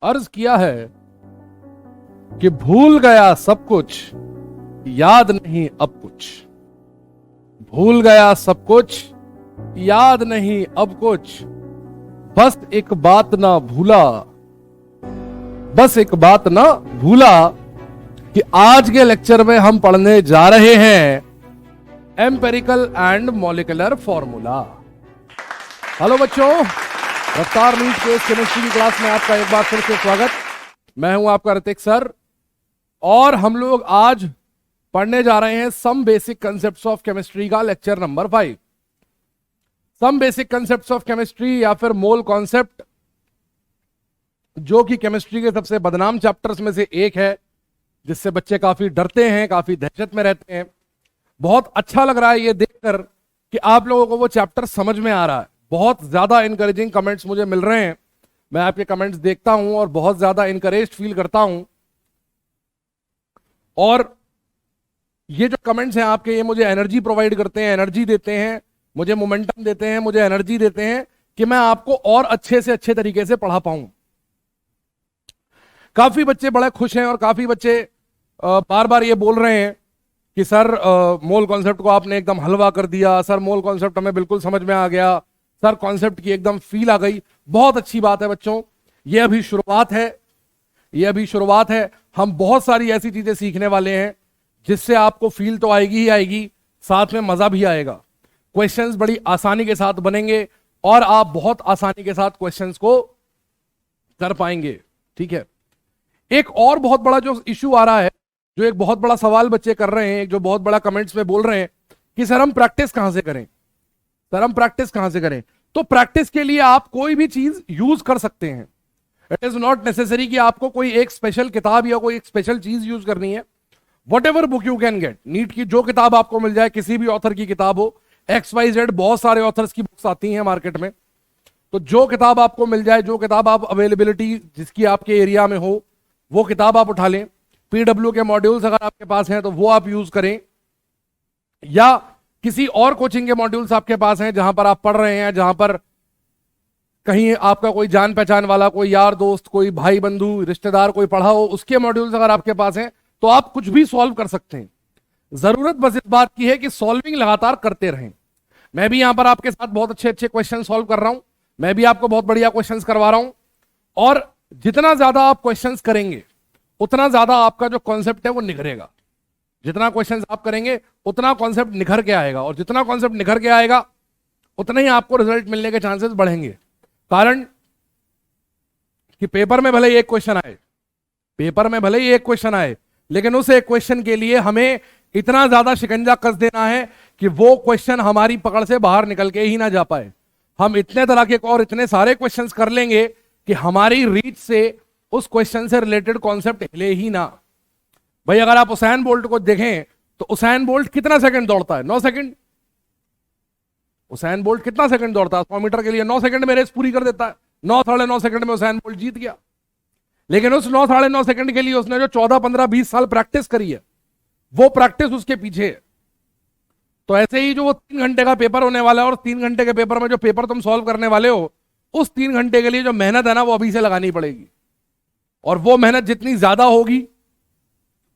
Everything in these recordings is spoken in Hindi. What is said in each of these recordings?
अर्ज किया है कि भूल गया सब कुछ, याद नहीं अब कुछ। भूल गया सब कुछ, याद नहीं अब कुछ। बस एक बात ना भूला, बस एक बात ना भूला कि आज के लेक्चर में हम पढ़ने जा रहे हैं empirical and molecular formula. Hello बच्चों, रफ्तार नीट के केमिस्ट्री की क्लास में आपका एक बार फिर से स्वागत। मैं हूं आपका ऋतिक सर और हम लोग आज पढ़ने जा रहे हैं some basic concepts of chemistry का lecture number 5। Some basic concepts of chemistry या फिर मोल कॉन्सेप्ट, जो कि केमिस्ट्री के सबसे बदनाम चैप्टर्स में से एक है, जिससे बच्चे काफी डरते हैं, काफी दहशत में रहते हैं। बहुत अच्छा लग रहा है ये देखकर कि आप लोगों को वो चैप्टर समझ में आ रहा है। बहुत ज्यादा इंकरेजिंग कमेंट्स मुझे मिल रहे हैं। मैं आपके कमेंट्स देखता हूं और बहुत ज्यादा इंकरेज फील करता हूं। और ये जो कमेंट्स हैं आपके, ये मुझे एनर्जी प्रोवाइड करते हैं, एनर्जी देते हैं, मुझे मोमेंटम देते हैं, मुझे एनर्जी देते हैं कि मैं आपको और अच्छे से अच्छे तरीके से पढ़ा पाऊं। काफी बच्चे बड़े खुश हैं और काफी बच्चे बार बार ये बोल रहे हैं कि सर मोल कॉन्सेप्ट को आपने एकदम हलवा कर दिया, सर मोल कॉन्सेप्ट हमें बिल्कुल समझ में आ गया, सर कॉन्सेप्ट की एकदम फील आ गई। बहुत अच्छी बात है बच्चों, ये अभी शुरुआत है, ये अभी शुरुआत है। हम बहुत सारी ऐसी चीजें सीखने वाले हैं जिससे आपको फील तो आएगी ही आएगी, साथ में मजा भी आएगा। क्वेश्चंस बड़ी आसानी के साथ बनेंगे और आप बहुत आसानी के साथ क्वेश्चंस को कर पाएंगे। ठीक है, एक और बहुत बड़ा जो इश्यू आ रहा है, जो एक बहुत बड़ा सवाल बच्चे कर रहे हैं, जो बहुत बड़ा कमेंट्स में बोल रहे हैं कि सर हम प्रैक्टिस कहां से करें, सर हम प्रैक्टिस कहां से करें। तो प्रैक्टिस के लिए आप कोई भी चीज यूज कर सकते हैं। इट इज नॉट नेसेसरी कि आपको कोई एक स्पेशल किताब या कोई एक स्पेशल चीज यूज करनी है। Whatever book you can get, NEET की जो किताब आपको मिल जाए, किसी भी ऑथर की किताब हो, XYZ बहुत सारे ऑथर्स की बुक्स आती हैं मार्केट में, तो जो किताब आपको मिल जाए, जो किताब आप अवेलेबिलिटी जिसकी आपके एरिया में हो, वो किताब आप उठा लें। PW के मॉड्यूल्स अगर आपके पास हैं तो वो आप यूज करें, या किसी और कोचिंग के मॉड्यूल्स आपके पास हैं जहां पर आप पढ़ रहे हैं, जहां पर कहीं आपका कोई जान पहचान वाला, कोई यार दोस्त, कोई भाई बंधु रिश्तेदार कोई पढ़ा हो, उसके मॉड्यूल्स अगर आपके पास हैं तो आप कुछ भी सॉल्व कर सकते हैं। जरूरत बस इस बात की है कि सॉल्विंग लगातार करते रहें। मैं भी यहां पर आपके साथ बहुत अच्छे अच्छे क्वेश्चन सॉल्व कर रहा हूं, मैं भी आपको बहुत बढ़िया क्वेश्चन करवा रहा हूं, और जितना ज्यादा आप क्वेश्चन करेंगे उतना ज्यादा आपका जो कॉन्सेप्ट है वो निखरेगा। जितना क्वेश्चंस आप करेंगे उतना कॉन्सेप्ट निखर के आएगा, और जितना कॉन्सेप्ट निखर के आएगा उतना ही आपको रिजल्ट मिलने के चांसेस बढ़ेंगे। कारण कि पेपर में भले ही एक क्वेश्चन आए, पेपर में भले ही एक क्वेश्चन आए, लेकिन उस एक क्वेश्चन के लिए हमें इतना ज्यादा शिकंजा कस देना है कि वो क्वेश्चन हमारी पकड़ से बाहर निकल के ही ना जा पाए। हम इतने तरह के और इतने सारे क्वेश्चन कर लेंगे कि हमारी रीच से उस क्वेश्चन से रिलेटेड कॉन्सेप्ट हिले ही ना। भाई अगर आप उसैन बोल्ट को देखें तो उसैन बोल्ट कितना सेकंड दौड़ता है? 9 सेकंड। उसैन बोल्ट कितना सेकंड दौड़ता है? 100 मीटर के लिए 9 सेकंड में रेस पूरी कर देता है। 9 साढ़े 9 सेकंड में उसैन बोल्ट जीत गया। लेकिन उस 9 साढ़े 9 सेकंड के लिए उसने जो 14 15 20 साल प्रैक्टिस करी है, वो प्रैक्टिस उसके पीछे है। तो ऐसे ही जो वो 3 घंटे का पेपर होने वाला है, और 3 घंटे के पेपर में जो पेपर तुम सॉल्व करने वाले हो, उस 3 घंटे के लिए जो मेहनत है ना, वो अभी से लगानी पड़ेगी। और वो मेहनत जितनी ज्यादा होगी,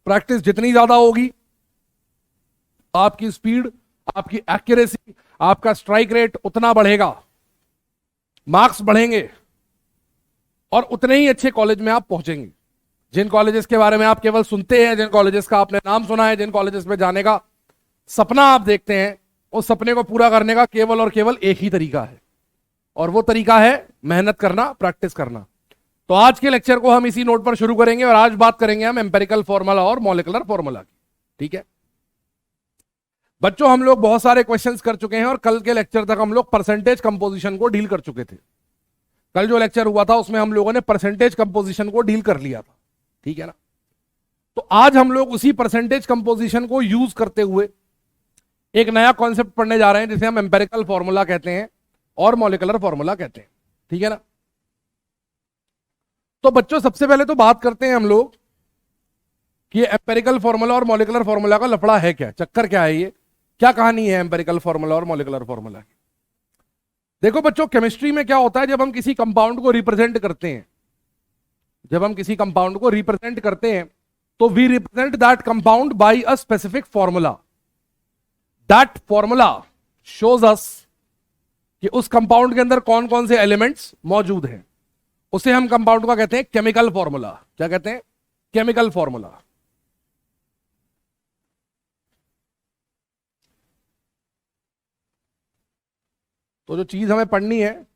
प्रैक्टिस जितनी ज्यादा होगी, आपकी स्पीड, आपकी एक्यूरेसी, आपका स्ट्राइक रेट उतना बढ़ेगा, मार्क्स बढ़ेंगे, और उतने ही अच्छे कॉलेज में आप पहुंचेंगे। जिन कॉलेजेस के बारे में आप केवल सुनते हैं, जिन कॉलेजेस का आपने नाम सुना है, जिन कॉलेजेस में जाने का सपना आप देखते हैं, उस सपने को पूरा करने का केवल और केवल एक ही तरीका है, और वो तरीका है मेहनत करना, प्रैक्टिस करना। तो आज के लेक्चर को हम इसी नोट पर शुरू करेंगे, और आज बात करेंगे हम एम्पेरिकल फॉर्मूला और मॉलिक्यूलर फॉर्मूला की। ठीक है बच्चों, हम लोग बहुत सारे क्वेश्चंस कर चुके हैं, और कल के लेक्चर तक हम लोग परसेंटेज कंपोजिशन को डील कर चुके थे। कल जो लेक्चर हुआ था उसमें हम लोगों ने परसेंटेज कंपोजिशन को डील कर लिया था। ठीक है ना? तो आज हम लोग उसी परसेंटेज कंपोजिशन को यूज करते हुए एक नया कॉन्सेप्ट पढ़ने जा रहे हैं, जिसे हम एम्पेरिकल फॉर्मूला कहते हैं और मॉलिक्यूलर फॉर्मूला कहते हैं। ठीक है ना? तो बच्चों सबसे पहले तो बात करते हैं हम लोग कि एम्पेरिकल फॉर्मूला और मॉलिक्यूलर फॉर्मूला का लफड़ा है क्या, चक्कर क्या है, ये क्या कहानी है एम्पेरिकल फॉर्मूला और मॉलिक्यूलर फॉर्मूला की। देखो बच्चों, केमिस्ट्री में क्या होता है, जब हम किसी कंपाउंड को रिप्रेजेंट करते हैं, जब हम किसी कंपाउंड को रिप्रेजेंट करते हैं तो we represent that compound by a specific formula. That formula shows us कि उस कंपाउंड के अंदर कौन कौन से एलिमेंट्स मौजूद हैं. उसे हम कंपाउंड का कहते हैं केमिकल फॉर्मूला. क्या कहते हैं? Chemical formula. तो जो चीज हमें पढ़नी है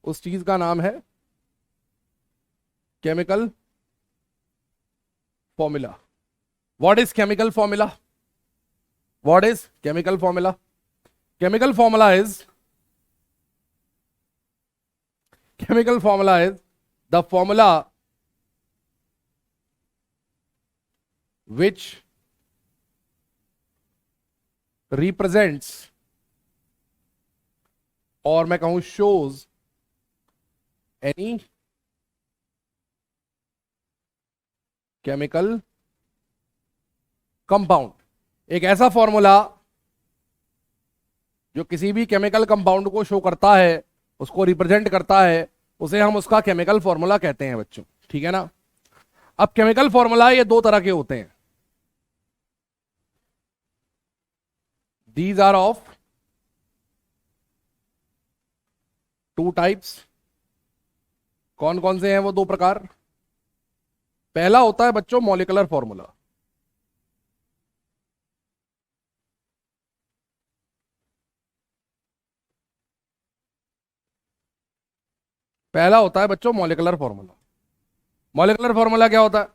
उस चीज का नाम है chemical formula. What is chemical formula? What is chemical formula? Chemical formula is the formula which represents, और मैं कहूं shows, any chemical compound. एक ऐसा फॉर्मूला जो किसी भी केमिकल कंपाउंड को शो करता है, उसको रिप्रेजेंट करता है, उसे हम उसका केमिकल फॉर्मूला कहते हैं बच्चों. ठीक है ना? अब केमिकल फॉर्मूला ये दो तरह के होते हैं. These are of two types. कौन कौन से हैं वो दो प्रकार? पहला होता है बच्चों मॉलिक्यूलर फॉर्मूला. पहला होता है बच्चों मॉलिक्यूलर फॉर्मूला. मॉलिक्यूलर फॉर्मूला क्या होता है?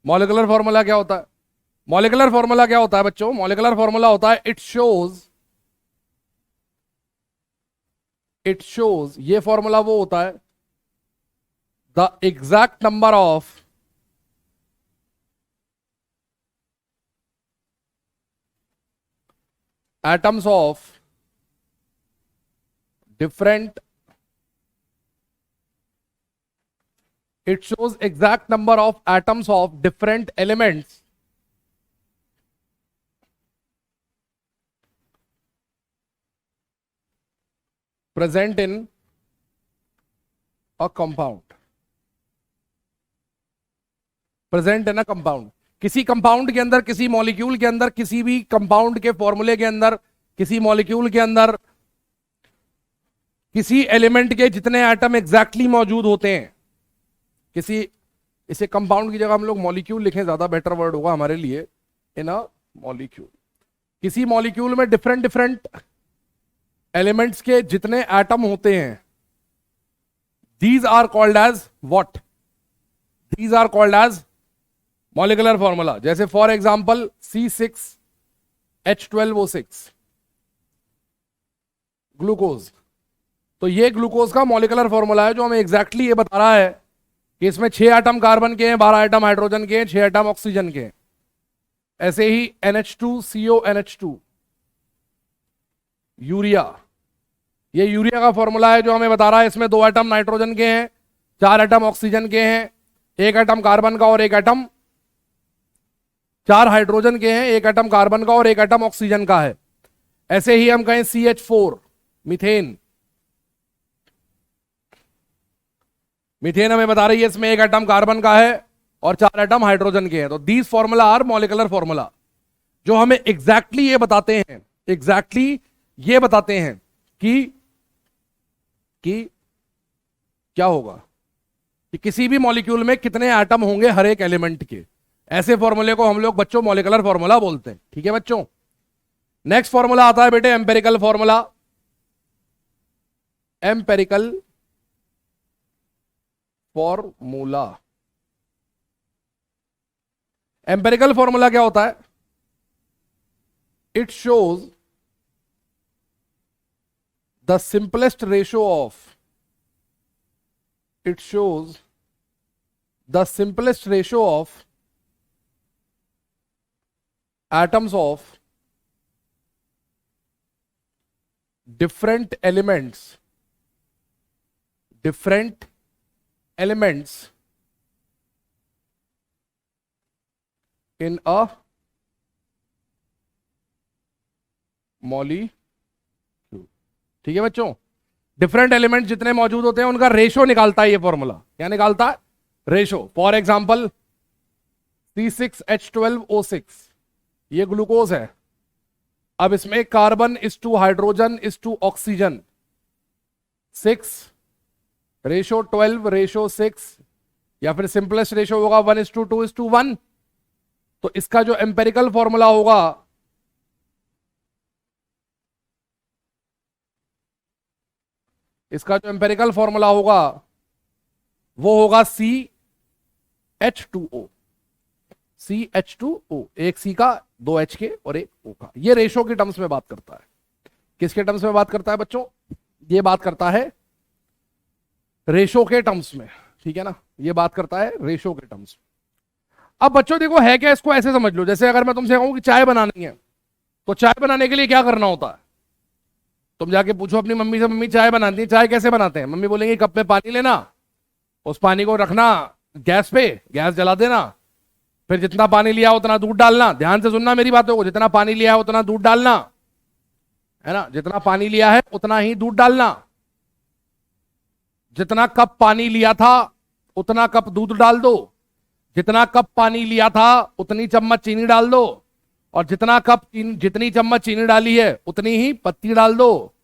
मॉलिक्यूलर फॉर्मूला क्या होता है? मॉलिक्यूलर फॉर्मूला क्या होता है बच्चों? मॉलिक्यूलर फॉर्मूला होता है इट शोज, ये फॉर्मूला वो होता है the exact number of atoms of different, it shows exact number of atoms of different elements present in a compound. Present in a compound. किसी कंपाउंड के अंदर, किसी मॉलिक्यूल के अंदर, किसी भी कंपाउंड के फॉर्मूले के अंदर, किसी मॉलिक्यूल के अंदर किसी एलिमेंट के जितने एटम एग्जैक्टली मौजूद होते हैं, किसी, इसे कंपाउंड की जगह हम लोग मॉलिक्यूल लिखें, ज्यादा बेटर वर्ड होगा हमारे लिए. इन अ मॉलिक्यूल, किसी मॉलिक्यूल में डिफरेंट डिफरेंट एलिमेंट्स के जितने एटम होते हैं, these are called as what? These are called as molecular formula. जैसे फॉर एग्जांपल C6H12O6 ग्लूकोज. तो ये ग्लूकोज का मॉलिक्यूलर फॉर्मूला है जो हमें एग्जैक्टली ये बता रहा है कि इसमें 6 एटम कार्बन के हैं, 12 एटम हाइड्रोजन के हैं, 6 एटम ऑक्सीजन के हैं. ऐसे ही NH2CONH2 यूरिया, ये यूरिया का फॉर्मूला है जो हमें बता रहा है इसमें 2 एटम नाइट्रोजन के हैं, 4 एटम ऑक्सीजन के हैं, 1 एटम कार्बन का और 1 एटम, 4 हाइड्रोजन के हैं, 1 एटम कार्बन का और 1 एटम ऑक्सीजन का है. ऐसे ही हम कहें CH4 मीथेन. मीथेन हमें बता रही है इसमें 1 एटम कार्बन का है और 4 एटम हाइड्रोजन के हैं. तो these formula are molecular formula, जो हमें एग्जैक्टली ये बताते हैं, एग्जैक्टली ये बताते हैं कि क्या होगा, कि किसी भी मॉलिक्यूल में कितने एटम होंगे हर एक एलिमेंट के. ऐसे फॉर्मूले को हम लोग बच्चों मॉलिक्यूलर फॉर्मूला बोलते हैं. ठीक है बच्चों? नेक्स्ट फॉर्मूला आता है बेटे empirical formula. Empirical formula. Empirical formula क्या होता है? It shows the simplest ratio of, it shows the simplest ratio of atoms of different elements in a molecule. ठीक है बच्चों? डिफरेंट एलिमेंट जितने मौजूद होते हैं उनका रेशो निकालता है ये फॉर्मूला। क्या निकालता है? रेशो। फॉर एग्जाम्पल C6H12O6 ये ग्लूकोज है। अब इसमें carbon is to hydrogen is to oxygen 6:12:6 या फिर सिंपलेस्ट रेशो होगा 1:2:1। तो इसका जो एम्पेरिकल फॉर्मूला होगा वो होगा CH2O। CH2O, एक C का, 2 H के और एक O का। ये रेशो के टर्म्स में बात करता है। किसके टर्म्स में बात करता है बच्चों? ये बात करता है रेशो के टर्म्स में, ठीक है ना? ये बात करता है रेशो के टर्म्स में। अब बच्चों देखो है क्या, इसको ऐसे समझ लो, जैसे अगर मैं तुमसे कहूं कि चाय बनानी है, तो चाय बनाने के लिए क्या करना होता है? तुम जाके पूछो अपनी मम्मी से, मम्मी चाय बनाती है, चाय कैसे बनाते हैं? मम्मी बोलेंगे कप में पानी लेना, उस पानी को रखना गैस पे, गैस जला देना, फिर जितना पानी लिया उतना दूध डालना। ध्यान से सुनना मेरी बातों को, जितना पानी लिया है उतना दूध डालना, है ना? जितना पानी लिया है उतना ही दूध डालना। जितना कप पानी लिया था उतना कप दूध डाल दो, जितना कप पानी लिया था उतनी चम्मच चीनी डाल दो, और जितनी चम्मच चीनी डाली है उतनी ही पत्ती डाल दो,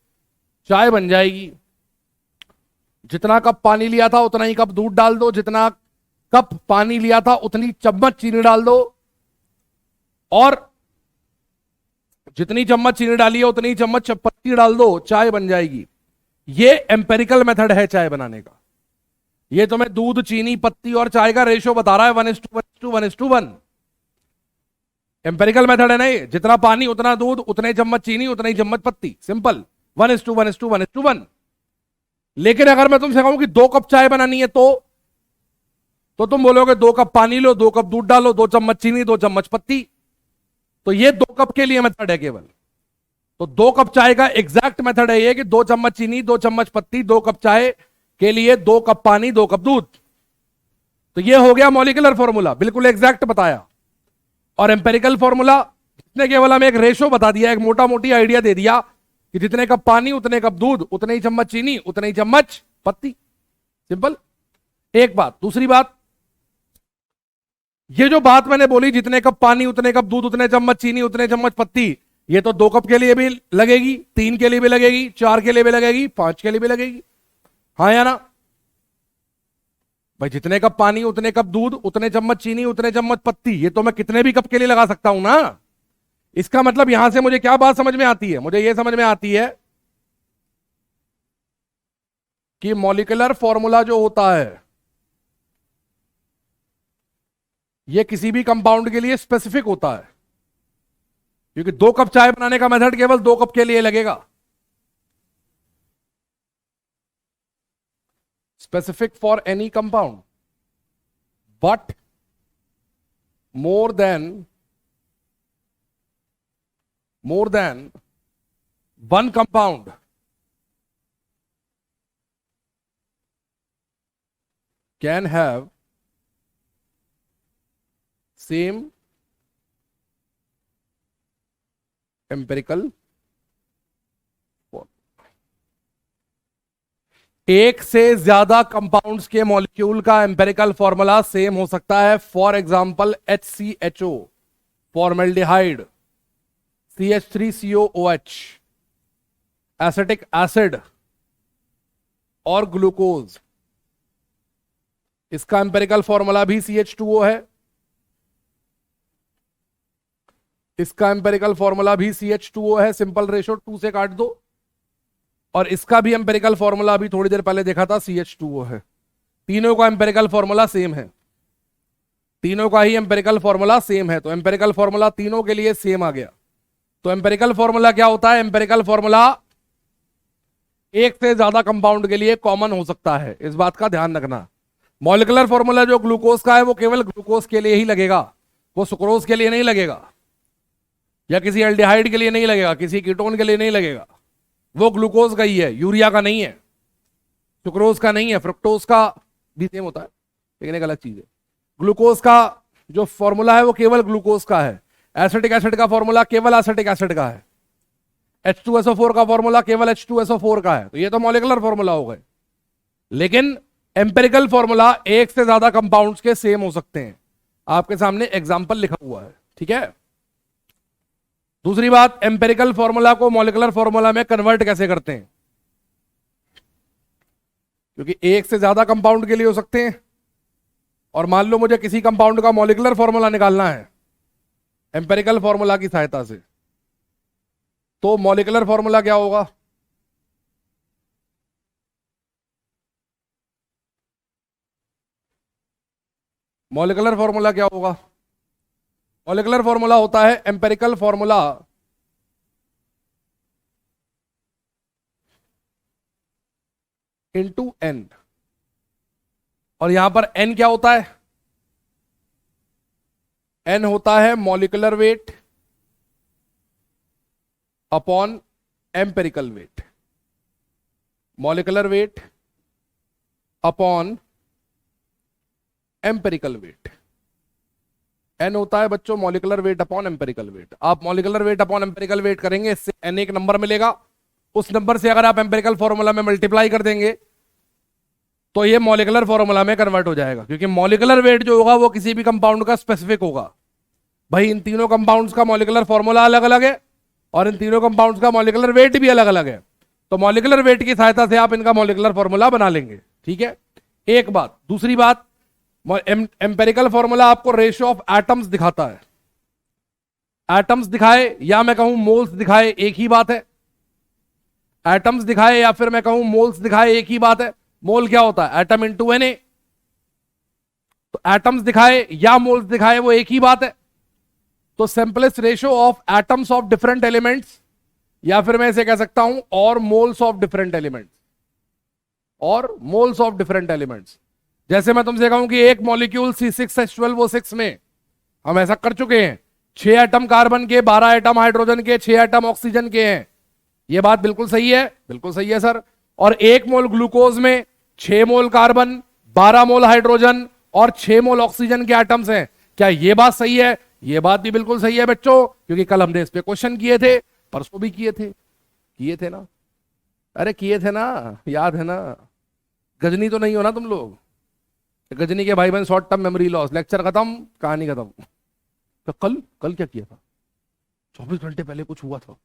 चाय बन जाएगी। जितना कप पानी लिया था उतना ही कप दूध डाल दो, जितना कप पानी लिया था उतनी चम्मच चीनी डाल दो, और जितनी चम्मच चीनी डाली है उतनी चम्मच पत्ती डाल दो, चाय बन जाएगी। ये एम्पेरिकल मेथड है चाय बनाने का। ये तुम्हें दूध, चीनी, पत्ती और चाय का रेशो बता रहा है 1:1:1:1। एम्पेरिकल मेथड है ना ये। जितना पानी उतना दूध, उतने चम्मच चीनी, उतनी चम्मच पत्ती, सिंपल 1:1:1:1। लेकिन अगर मैं तुमसे कहूं कि 2 कप चाय बनानी है तो तुम बोलोगे 2 कप पानी लो, 2 कप दूध डालो, 2 चम्मच चीनी, 2 चम्मच पत्ती। तो ये 2 कप के लिए मेथड है केवल। तो 2 कप चाय का एग्जैक्ट मेथड है ये कि 2 चम्मच चीनी, 2 चम्मच पत्ती, 2 कप चाय के लिए 2 कप पानी, 2 कप दूध। तो ये हो गया मॉलिक्यूलर फॉर्मूला, बिल्कुल एग्जैक्ट बताया। और एम्पेरिकल फॉर्मूला इसने केवल हमें एक रेशो बता दिया, एक मोटा मोटी आइडिया दे दिया कि जितने कप पानी उतने कप दूध, उतने ही चम्मच चीनी, उतने ही चम्मच पत्ती, सिंपल। एक बात। दूसरी बात, ये जो बात मैंने बोली जितने कप पानी उतने कप दूध, उतने चम्मच चीनी, उतने चम्मच पत्ती, ये तो 2 कप के लिए भी लगेगी, 3 के लिए भी लगेगी, 4 के लिए भी लगेगी, 5 के लिए भी लगेगी, हाँ या ना भाई? जितने कप पानी उतने कप दूध, उतने चम्मच चीनी, उतने चम्मच पत्ती, ये तो मैं कितने भी कप के लिए लगा सकता हूं ना। इसका मतलब यहां से मुझे क्या बात समझ में आती है? मुझे यह समझ में आती है कि मॉलिक्यूलर फॉर्मूला जो होता है यह किसी भी कंपाउंड के लिए स्पेसिफिक होता है, क्योंकि 2 कप चाय बनाने का मेथड केवल 2 कप के लिए लगेगा। Specific for any compound, but more than 1 compound can have same empirical form। एक से ज्यादा कंपाउंड्स के मॉलिक्यूल का एम्पेरिकल फॉर्मूला सेम हो सकता है। For example HCHO, formaldehyde, CH3COOH, acetic acid और ग्लूकोज, इसका एम्पेरिकल फॉर्मूला भी CH2O है, इसका एम्पेरिकल फॉर्मूला भी CH2O है, सिंपल रेशो 2 से काट दो, और इसका भी एम्पेरिकल फॉर्मूला अभी थोड़ी देर पहले देखा था CH2O है। तीनों का एम्पेरिकल फॉर्मूला सेम है, तीनों का ही एम्पेरिकल फॉर्मूला सेम है। तो एम्पेरिकल फॉर्मूला तीनों के लिए सेम आ गया। तो एम्पेरिकल फॉर्मूला क्या होता है? एम्पेरिकल फॉर्मूला एक से ज्यादा कंपाउंड के लिए कॉमन हो सकता है, इस बात का ध्यान रखना। मॉलिक्यूलर फॉर्मूला जो ग्लूकोज का है वो केवल ग्लूकोज के लिए ही लगेगा, वो सुक्रोज के लिए नहीं लगेगा, या किसी एल्डिहाइड के लिए नहीं लगेगा, किसी कीटोन के लिए नहीं लगेगा। वो ग्लूकोज का ही है, यूरिया का नहीं है, सुक्रोज का नहीं है। फ्रुक्टोज का भी सेम होता है लेकिन एक अलग चीज है। ग्लूकोज का जो फॉर्मूला है वो केवल ग्लूकोज का है। एसिटिक एसिड का फॉर्मूला केवल एसिटिक एसिड का है। H2SO4 का फॉर्मूला केवल H2SO4 का है, तो ये तो मॉलिक्यूलर फॉर्मूला हो गए। लेकिन एम्पेरिकल फॉर्मूला एक से ज्यादा कंपाउंड्स के सेम हो सकते हैं। आपके सामने एग्जांपल लिखा हुआ है, ठीक है। दूसरी बात, एम्पेरिकल फॉर्मूला को मॉलिक्यूलर फॉर्मूला में कन्वर्ट कैसे करते हैं, क्योंकि एक से ज्यादा कंपाउंड के लिए हो सकते हैं। और मान लो मुझे किसी कंपाउंड का मॉलिक्यूलर फॉर्मूला निकालना है एम्पेरिकल फॉर्मूला की सहायता से, तो मॉलिक्यूलर फॉर्मूला क्या होगा? मॉलिक्यूलर फॉर्मूला क्या होगा? मॉलिक्यूलर फॉर्मूला होता है एम्पेरिकल फॉर्मूला इंटू एन। और यहां पर एन क्या होता है? एन होता है molecular weight upon empirical weight. Molecular weight upon empirical weight. N होता है बच्चों molecular weight upon empirical weight. आप molecular weight upon empirical weight करेंगे, इससे एन एक नंबर मिलेगा। उस नंबर से अगर आप एम्पेरिकल फॉर्मूला में मल्टीप्लाई कर देंगे तो ये मॉलिक्यूलर फॉर्मूला में कन्वर्ट हो जाएगा, क्योंकि मॉलिक्यूलर वेट जो होगा वो किसी भी कंपाउंड का स्पेसिफिक होगा। भाई इन तीनों कंपाउंड्स का मॉलिक्यूलर फॉर्मूला अलग अलग है और इन तीनों कंपाउंड्स का मॉलिक्यूलर वेट भी अलग अलग है, तो मॉलिक्यूलर वेट की सहायता से आप इनका मॉलिक्यूलर फॉर्मूला बना लेंगे, ठीक है। एक बात। दूसरी बात, एम्पेरिकल फॉर्मूला आपको रेशियो ऑफ एटम्स दिखाता है। एटम्स दिखाए या मैं कहूं मोल्स दिखाए, एक ही बात है। एटम्स दिखाए या फिर मैं कहूं मोल्स दिखाए, एक ही बात है। मोल क्या होता है? Atom into N A. तो एटम्स दिखाए या मोल्स दिखाए वो एक ही बात है। तो simplest ratio of atoms of different elements, या फिर मैं इसे कह सकता हूं और मोल्स ऑफ डिफरेंट एलिमेंट्स, और मोल्स ऑफ डिफरेंट एलिमेंट्स। जैसे मैं तुमसे कहूं कि एक मॉलिक्यूल C6H12O6 में हम ऐसा कर चुके हैं, 6 एटम कार्बन के, 12 एटम हाइड्रोजन के, 6 एटम ऑक्सीजन के हैं। यह बात बिल्कुल सही है, बिल्कुल सही है सर। और 1 मोल ग्लूकोज में 6 मोल कार्बन, 12 मोल हाइड्रोजन और 6 मोल ऑक्सीजन के एटम्स हैं। क्या यह बात सही है? यह बात भी बिल्कुल सही है बच्चों, क्योंकि कल हमने इस पे क्वेश्चन किए थे, परसों भी किए थे ना। अरे किए थे ना, याद है ना। गजनी तो नहीं हो ना तुम लोग? गजनी के भाई बहन short term memory loss, lecture खत्म, कहानी खत्म। तो कल कल क्या किया था? 24 घंटे पहले कुछ हुआ था,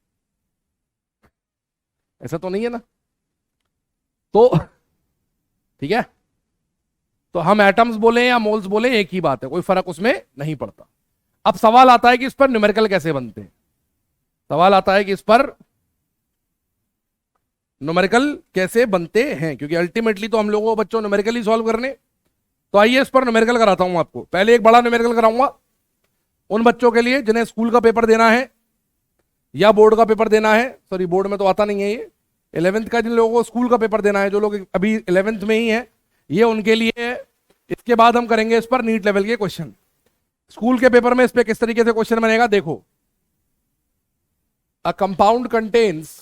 ऐसा तो नहीं है ना? तो ठीक है, तो हम एटम्स बोले या मोल्स बोले एक ही बात है, कोई फर्क उसमें नहीं पड़ता। अब सवाल आता है कि इस पर न्यूमेरिकल कैसे बनते हैं। सवाल आता है कि इस पर न्यूमेरिकल कैसे बनते हैं, क्योंकि अल्टीमेटली तो हम लोगों को बच्चों न्यूमेरिकल ही सॉल्व करने। तो आइए इस पर न्यूमेरिकल कराता हूं आपको। पहले एक बड़ा न्यूमेरिकल कराऊंगा उन बच्चों के लिए जिन्हें स्कूल का पेपर देना है या बोर्ड का पेपर देना है। सॉरी, बोर्ड में तो आता नहीं है ये। 11th का जिन लोगों को स्कूल का पेपर देना है, जो लोग अभी 11th में ही है, ये उनके लिए। इसके बाद हम करेंगे इस पर नीट लेवल के क्वेश्चन। स्कूल के पेपर में इस पर किस तरीके से क्वेश्चन बनेगा देखो। A compound contains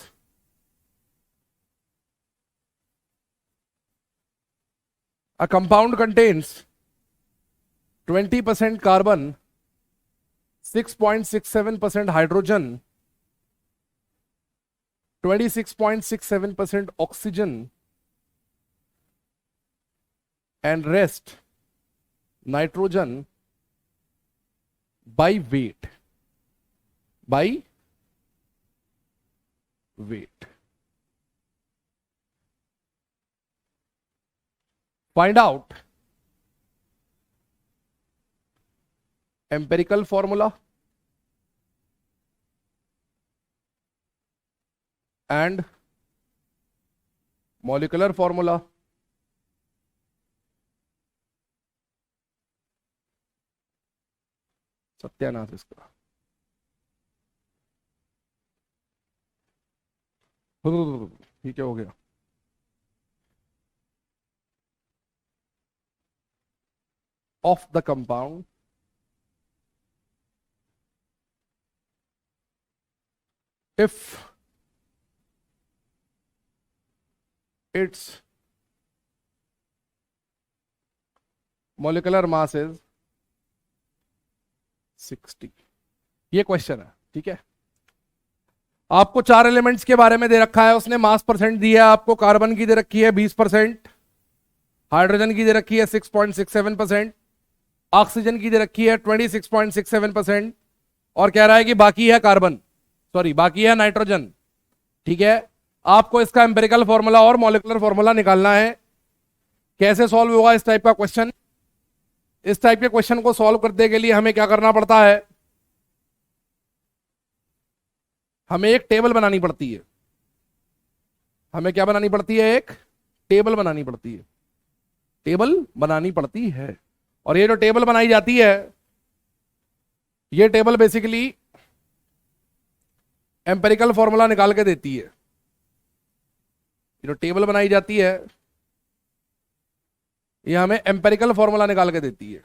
A compound contains 20% carbon, 6.67% hydrogen, 26.67% oxygen, and rest nitrogen by weight. By weight. Find out empirical formula and molecular formula सत्यानाश इसका। ये क्या हो गया? Of the compound if its molecular mass is 60। ये क्वेश्चन है, ठीक है। आपको 4 एलिमेंट्स के बारे में दे रखा है उसने, मास परसेंट दिया है आपको, कार्बन की दे रखी है 20%, हाइड्रोजन की दे रखी है 6.67%, ऑक्सीजन की दे रखी है 26.67%, और कह रहा है कि बाकी है कार्बन, सॉरी बाकी है नाइट्रोजन। ठीक है, आपको इसका एम्पिरिकल फॉर्मूला और मॉलिक्यूलर फॉर्मूला निकालना है। कैसे सॉल्व होगा इस टाइप का क्वेश्चन? इस टाइप के क्वेश्चन को सॉल्व करने के लिए हमें क्या करना पड़ता है? हमें एक टेबल बनानी पड़ती है। हमें क्या बनानी पड़ती है? एक टेबल बनानी पड़ती है। टेबल बनानी पड़ती है, और ये जो टेबल बनाई जाती है, ये टेबल बेसिकली एम्पिरिकल फॉर्मूला निकाल के देती है। ये जो टेबल बनाई जाती है, ये हमें एम्पिरिकल फॉर्मूला निकाल के देती है।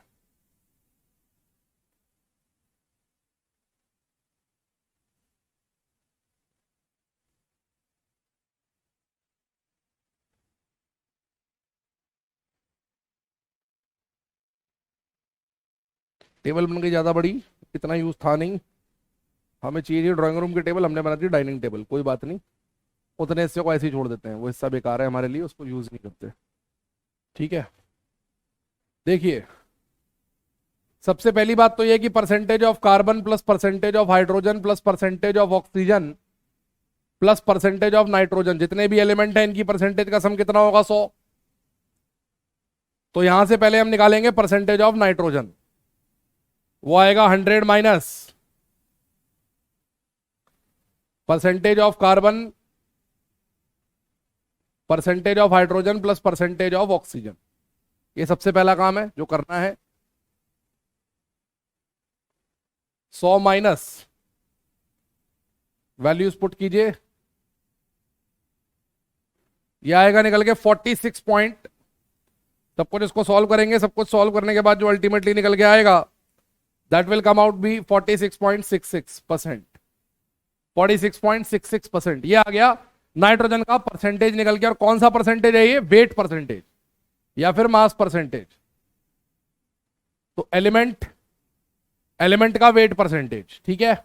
टेबल बन गई ज्यादा बड़ी, इतना यूज था नहीं, हमें चाहिए ड्राइंग रूम की टेबल, हमने बना दी डाइनिंग टेबल। कोई बात नहीं, उतने हिस्से को ऐसे ही छोड़ देते हैं, वो हिस्सा बेकार है हमारे लिए, उसको यूज नहीं करते। ठीक है, देखिए सबसे पहली बात तो ये कि percentage of carbon plus percentage of hydrogen plus percentage of oxygen plus percentage of nitrogen, जितने भी एलिमेंट हैं इनकी परसेंटेज का सम कितना होगा? 100। तो यहां से पहले हम निकालेंगे परसेंटेज ऑफ नाइट्रोजन, वो आएगा 100 minus percentage of carbon percentage of hydrogen plus percentage of oxygen. ये सबसे पहला काम है जो करना है। 100 माइनस वैल्यूज पुट कीजिए, ये आएगा निकल के 46 पॉइंट। सब कुछ इसको सॉल्व करेंगे, सब कुछ सॉल्व करने के बाद जो अल्टीमेटली निकल के आएगा that will come out be 46.66%। 46.66% ये आ गया नाइट्रोजन का परसेंटेज निकल के। और कौन सा परसेंटेज है ये? वेट परसेंटेज या फिर मास परसेंटेज। तो एलिमेंट का वेट परसेंटेज। ठीक है,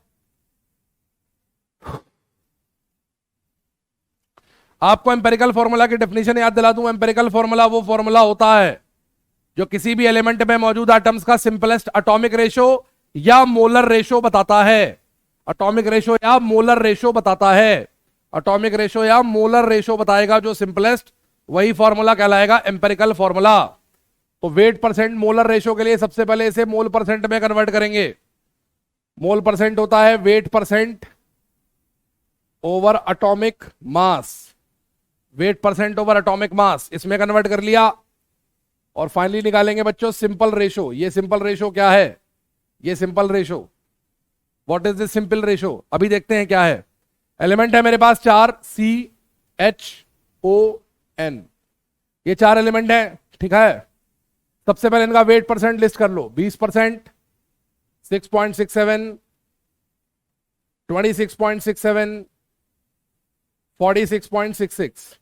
आपको एम्पेरिकल फॉर्मूला की डेफिनेशन याद दिला दूं। एम्पेरिकल फॉर्मूला वो फॉर्मूला होता है जो किसी भी एलिमेंट में मौजूद एटम्स का सिंपलेस्ट एटॉमिक रेशो या मोलर रेशो बताता है। एटॉमिक रेशो या मोलर रेशो बताता है। एटॉमिक रेशो या मोलर रेशो बताएगा जो सिंपलेस्ट, वही फॉर्मूला कहलाएगा एम्पेरिकल फॉर्मूला। तो वेट परसेंट मोलर रेशो के लिए सबसे पहले इसे मोल परसेंट में कन्वर्ट करेंगे। मोल परसेंट होता है wait percent over atomic mass. Wait percent over atomic mass, इसमें कन्वर्ट कर लिया। और फाइनली निकालेंगे बच्चों सिंपल रेशो। ये सिंपल रेशो क्या है? ये simple ratio, what is this simple ratio? अभी देखते हैं क्या है। एलिमेंट है मेरे पास 4 CHON, ये 4 एलिमेंट है। ठीक है, सबसे पहले इनका वेट परसेंट लिस्ट कर लो। 20%, 6.67, 26.67, 46.66,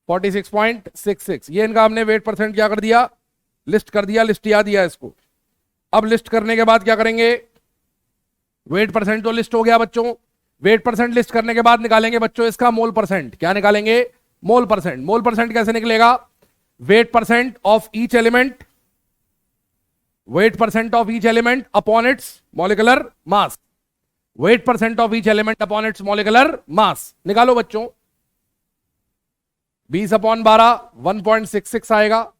46.66। ये इनका हमने वेट परसेंट क्या कर दिया? लिस्ट कर दिया, लिस्ट याद दिया इसको। अब लिस्ट करने के बाद क्या करेंगे? वेट परसेंट तो लिस्ट हो गया बच्चों। वेट परसेंट लिस्ट करने के बाद निकालेंगे बच्चों इसका मोल परसेंट। क्या निकालेंगे? मोल परसेंट। मोल परसेंट कैसे निकलेगा? Wait percent of each element, wait percent of each element upon its molecular mass. Wait percent of each element upon its molecular mass निकालो बच्चों। 20/12 1.66 आएगा।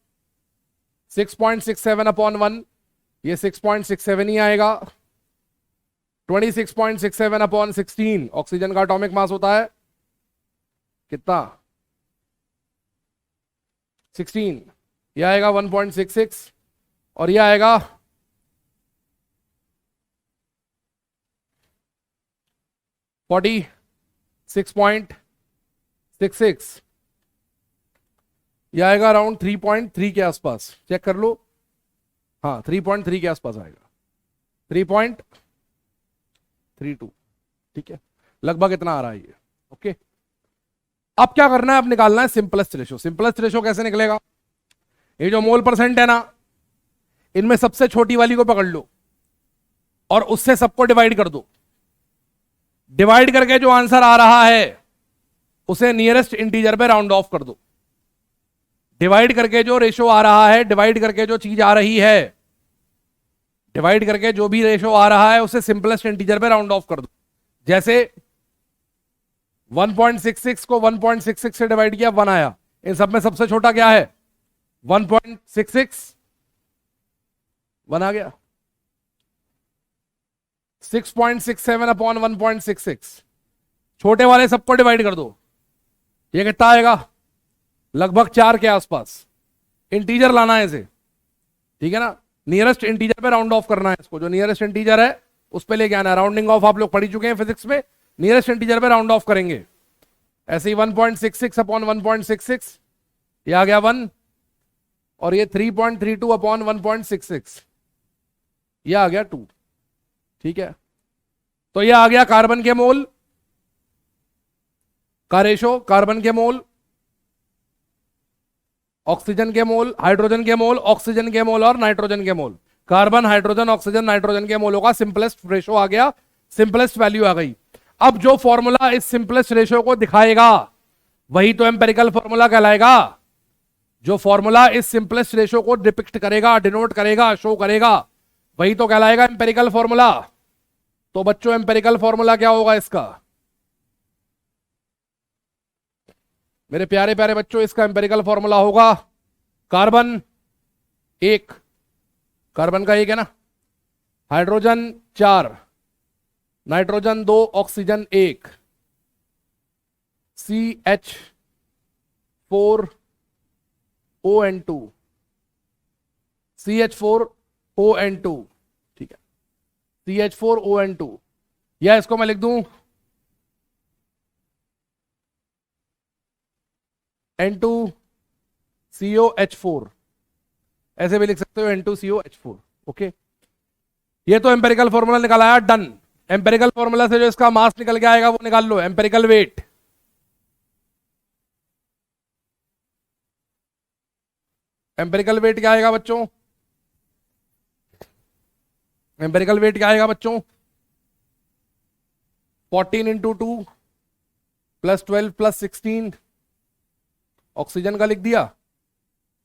6.67 अपॉन 1, ये 6.67 ही आएगा। 26.67 अपॉन 16 ऑक्सीजन का एटॉमिक मास होता है कितना? 16। यह आएगा 1.66 और यह आएगा 46.66। यह आएगा अराउंड 3.3 के आसपास। चेक कर लो, हाँ 3.3 के आसपास आएगा। 3.32। ठीक है, लगभग इतना आ रहा है ये। ओके, अब क्या करना है? अब निकालना है सिंपलेस्ट रेशो। सिंपलेस्ट रेशो कैसे निकलेगा? ये जो मोल परसेंट है ना, इनमें सबसे छोटी वाली को पकड़ लो और उससे सबको डिवाइड कर दो। डिवाइड करके जो आंसर आ रहा है उसे नियरेस्ट इंटीजर पे राउंड ऑफ कर दो। डिवाइड करके जो रेशो आ रहा है, डिवाइड करके जो चीज आ रही है, डिवाइड करके जो भी रेशो आ रहा है उसे सिंपलेस्ट इंटीजर पे राउंड ऑफ कर दो। जैसे 1.66 को 1.66 से डिवाइड किया, 1 आया। इन सब में सबसे छोटा क्या है? 1.66, 1 आ गया। 6.67 अपॉन 1.66, छोटे वाले सबको डिवाइड कर दो। ये कितना आएगा? लगभग 4 के आसपास। इंटीजर लाना है इसे, ठीक है ना? नियरेस्ट इंटीजर पे राउंड ऑफ करना है इसको। जो नियरेस्ट इंटीजर है उस पे लेके आना है। राउंडिंग ऑफ आप लोग पढ़ ही चुके हैं फिजिक्स में, नियरेस्ट इंटीजर पे राउंड ऑफ करेंगे। ऐसे ही 1.66 अपॉन 1.66, ये आ गया 1, और ये 3.32 अपॉन 1.66, ये आ गया 2। ठीक है, तो ये आ गया कार्बन के मोल का रेशो, कार्बन के मोल, ऑक्सीजन के मोल, हाइड्रोजन के मोल, ऑक्सीजन के मोल और नाइट्रोजन के मोल। कार्बन, हाइड्रोजन, ऑक्सीजन, नाइट्रोजन के मोलों का सिंपलेस्ट रेशो आ गया, सिंपलेस्ट वैल्यू आ गई। अब जो फॉर्मूला इस सिंपलेस्ट रेशो को दिखाएगा वही तो एम्पेरिकल फॉर्मूला कहलाएगा। जो फॉर्मूला इस सिंपलेस्ट रेशो को डिपिक्ट करेगा, डिनोट करेगा, शो करेगा, वही तो कहलाएगा एम्पेरिकल फॉर्मूला। तो बच्चों एम्पेरिकल फॉर्मूला क्या होगा इसका? मेरे प्यारे प्यारे बच्चों, इसका एम्पेरिकल फॉर्मूला होगा कार्बन 1, कार्बन का 1 है ना, hydrogen 4, nitrogen 2, oxygen 1, CH4ON2, CH4ON2, ठीक है, CH4ON2, या इसको मैं लिख दूं N2COH4, ऐसे भी लिख सकते हो N2COH4। ओके, ये तो एम्पेरिकल फॉर्मूला निकाला है, डन। एम्पेरिकल फॉर्मूला से जो इसका मास निकल के आएगा वो निकाल लो, एम्पेरिकल वेट। एम्पेरिकल वेट क्या आएगा बच्चों? एम्पेरिकल वेट क्या आएगा बच्चों? 14 इंटू 2 प्लस 12 प्लस 16, ऑक्सीजन का लिख दिया,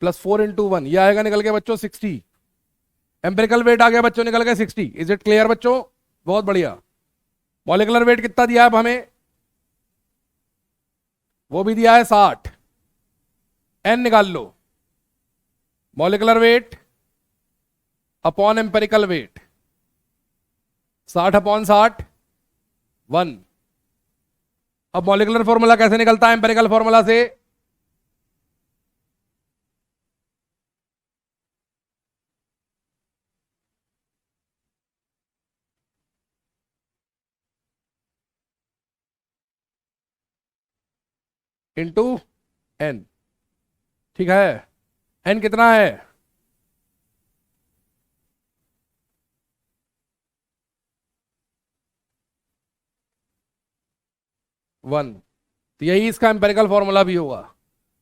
प्लस 4 इंटू 1, यह आएगा निकल के बच्चों 60। एम्पेरिकल वेट आ गया बच्चों निकल के 60। इज इट क्लियर बच्चों? बहुत बढ़िया। मॉलिक्यूलर वेट कितना दिया है अब हमें? वो भी दिया है 60। एन निकाल लो, molecular weight upon empirical weight, 60 upon 60, 1। अब मॉलिक्यूलर फॉर्मूला कैसे निकलता है एम्पेरिकल फॉर्मूला से? इंटू एन, ठीक है। एन कितना है? वन। तो यही इसका एम्पेरिकल फॉर्मूला भी होगा।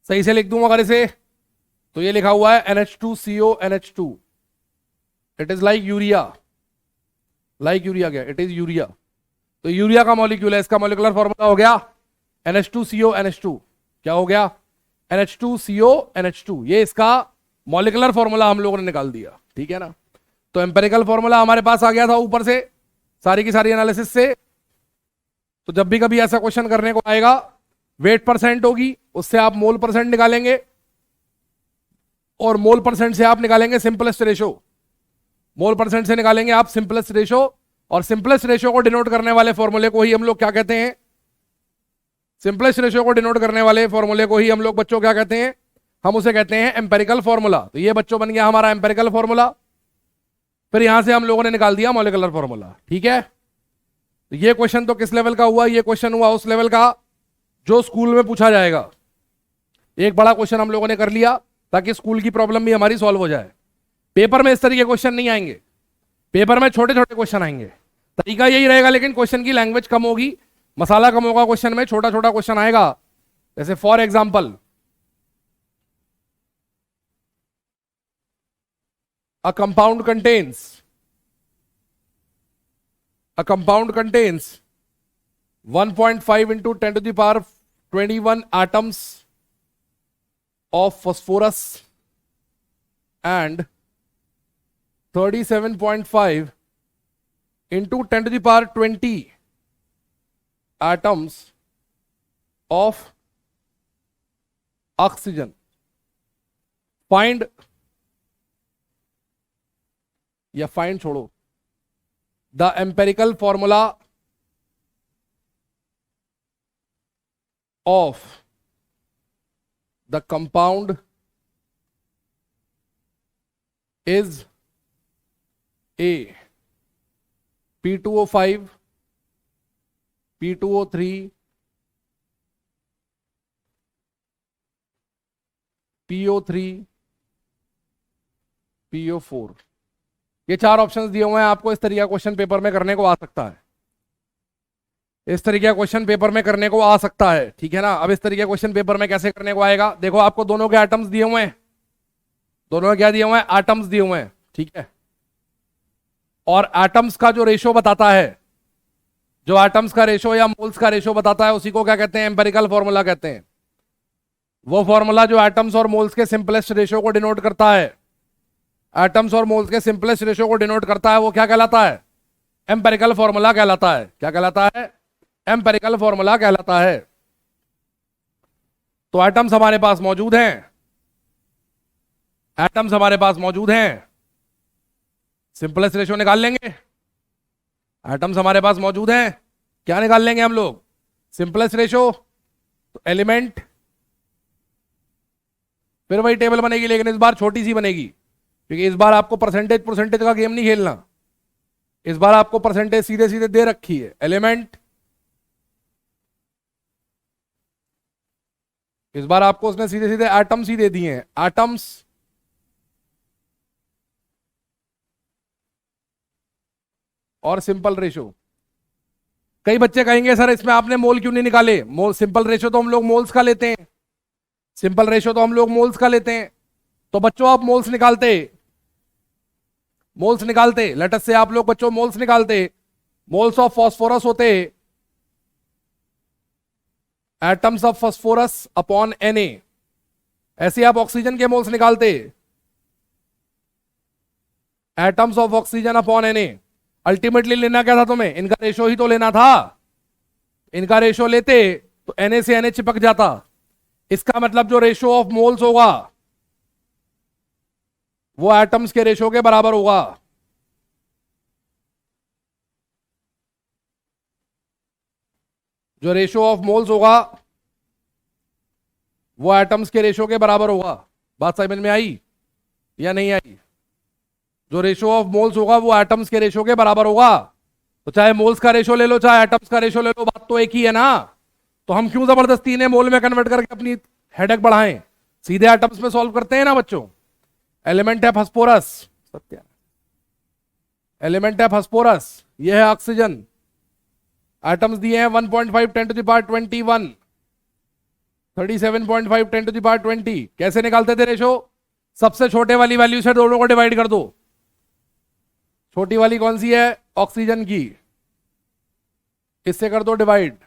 सही से लिख दूं अगर इसे, तो ये लिखा हुआ है NH2CONH2, it is like urea. Like urea क्या? It is urea. तो यूरिया का मॉलिक्यूल है, इसका मॉलिक्यूलर फॉर्मूला हो गया NH2CONH2। क्या हो गया? NH2CONH2। ये इसका मॉलिक्यूलर फॉर्मूला हम लोगों ने निकाल दिया, ठीक है ना। तो एम्पेरिकल फॉर्मूला हमारे पास आ गया था ऊपर से सारी की सारी एनालिसिस से। तो जब भी कभी ऐसा क्वेश्चन करने को आएगा, वेट परसेंट होगी, उससे आप मोल परसेंट निकालेंगे, और मोल परसेंट से आप निकालेंगे सिंपलेस्ट रेशो। मोल परसेंट से निकालेंगे आप सिंपलेस्ट रेशो, और सिंपलेस्ट रेशो को डिनोट करने वाले फॉर्मूले को ही हम लोग क्या कहते हैं? सिंपलेस्ट रेशो को डिनोट करने वाले फॉर्मूले को ही हम लोग बच्चों क्या कहते हैं? हम उसे कहते हैं एम्पेरिकल फॉर्मूला। तो ये बच्चों बन गया हमारा एम्पेरिकल फॉर्मूला। फिर यहां से हम लोगों ने निकाल दिया मॉलिक्यूलर फॉर्मूला, ठीक है। तो ये क्वेश्चन तो किस लेवल का हुआ? ये क्वेश्चन हुआ उस लेवल का जो स्कूल में पूछा जाएगा। एक बड़ा क्वेश्चन हम लोगों ने कर लिया ताकि स्कूल की प्रॉब्लम भी हमारी सॉल्व हो जाए। पेपर में इस तरह के क्वेश्चन नहीं आएंगे, पेपर में छोटे छोटे क्वेश्चन आएंगे। तरीका यही रहेगा, लेकिन क्वेश्चन की लैंग्वेज कम होगी, मसाला कम होगा क्वेश्चन में, छोटा छोटा क्वेश्चन आएगा। जैसे for example, a compound contains 1.5 into 10 to the power 21 atoms of phosphorus and 37.5 into 10 to the power 20 atoms of oxygen. Find या फाइंड छोड़ो the empirical formula of the compound is a P2O5 P2O3 PO3 PO4। ये चार ऑप्शंस दिए हुए हैं आपको। इस तरीके का क्वेश्चन पेपर में करने को आ सकता है, इस तरीके का क्वेश्चन पेपर में करने को आ सकता है, ठीक है ना। अब इस तरीके का क्वेश्चन पेपर में कैसे करने को आएगा, देखो आपको दोनों के एटम्स दिए हुए हैं, दोनों में क्या दिए हुए हैं, एटम्स दिए हुए हैं, ठीक है। और एटम्स का जो रेशो बताता है, जो एटम्स का रेशो या मोल्स का रेशो बताता है, उसी को क्या कहते हैं, एम्पेरिकल फॉर्मूला कहते हैं। वो फॉर्मूला जो एटम्स और मोल्स के सिंपलेस्ट रेशो को डिनोट करता है, एटम्स और मोल्स के सिंपलेस्ट रेशो को डिनोट करता है, वो क्या कहलाता है, एम्पेरिकल फॉर्मूला कहलाता है। क्या कहलाता है, एम्पेरिकल फॉर्मूला कहलाता है। तो एटम्स हमारे पास मौजूद हैं, एटम्स हमारे पास मौजूद हैं, सिंपलेस्ट रेशो निकाल लेंगे। एटम्स हमारे पास मौजूद हैं, क्या निकाल लेंगे हम लोग, सिंपलेस्ट रेशो। तो एलिमेंट, फिर वही टेबल बनेगी, लेकिन इस बार छोटी सी बनेगी, क्योंकि इस बार आपको परसेंटेज परसेंटेज का गेम नहीं खेलना। इस बार आपको परसेंटेज सीधे सीधे दे रखी है। एलिमेंट, इस बार आपको उसने सीधे सीधे एटम्स ही दे दिए हैं, एटम्स। और सिंपल रेशो। कई बच्चे कहेंगे सर इसमें आपने मोल क्यों नहीं निकाले, मोल सिंपल रेशो तो हम लोग मोल्स का लेते हैं, सिंपल रेशो तो हम लोग मोल्स का लेते हैं। तो बच्चों आप मोल्स निकालते, मोल्स निकालते, लेटस से आप लोग बच्चों मोल्स निकालते, मोल्स ऑफ फॉस्फोरस होते atoms of phosphorus upon Na। ऐसे आप ऑक्सीजन के मोल्स निकालते, atoms of oxygen upon Na। Ultimately लेना क्या था तुम्हें, इनका रेशो ही तो लेना था। इनका रेशो लेते तो Na से Na चिपक जाता। इसका मतलब जो रेशो ऑफ मोल्स होगा वो एटम्स के रेशो के बराबर होगा। जो रेशो ऑफ मोल्स होगा वो एटम्स के रेशो के बराबर होगा। बात समझ में आई या नहीं आई। जो रेशो ऑफ मोल्स होगा वो एटम्स के रेशो के बराबर होगा। तो चाहे मोल्स का रेशो ले लो चाहे एटम्स का रेशो ले लो, बात तो एक ही है ना। तो हम क्यों जबरदस्ती इन्हें मोल में कन्वर्ट करके अपनी हेडेक बढ़ाएं, सीधे एटम्स में सॉल्व करते हैं ना बच्चों। एलिमेंट है फास्फोरस, सत्य, एलिमेंट है फास्फोरस, यह है ऑक्सीजन। एटम्स दिए हैं 1.5 10 to the power 21, 37.5 10 to the power 20। कैसे निकालते थे रेशो, सबसे छोटे वाली वैल्यू से दोनों को डिवाइड कर दो। छोटी वाली कौन सी है, ऑक्सीजन की, इससे कर दो डिवाइड,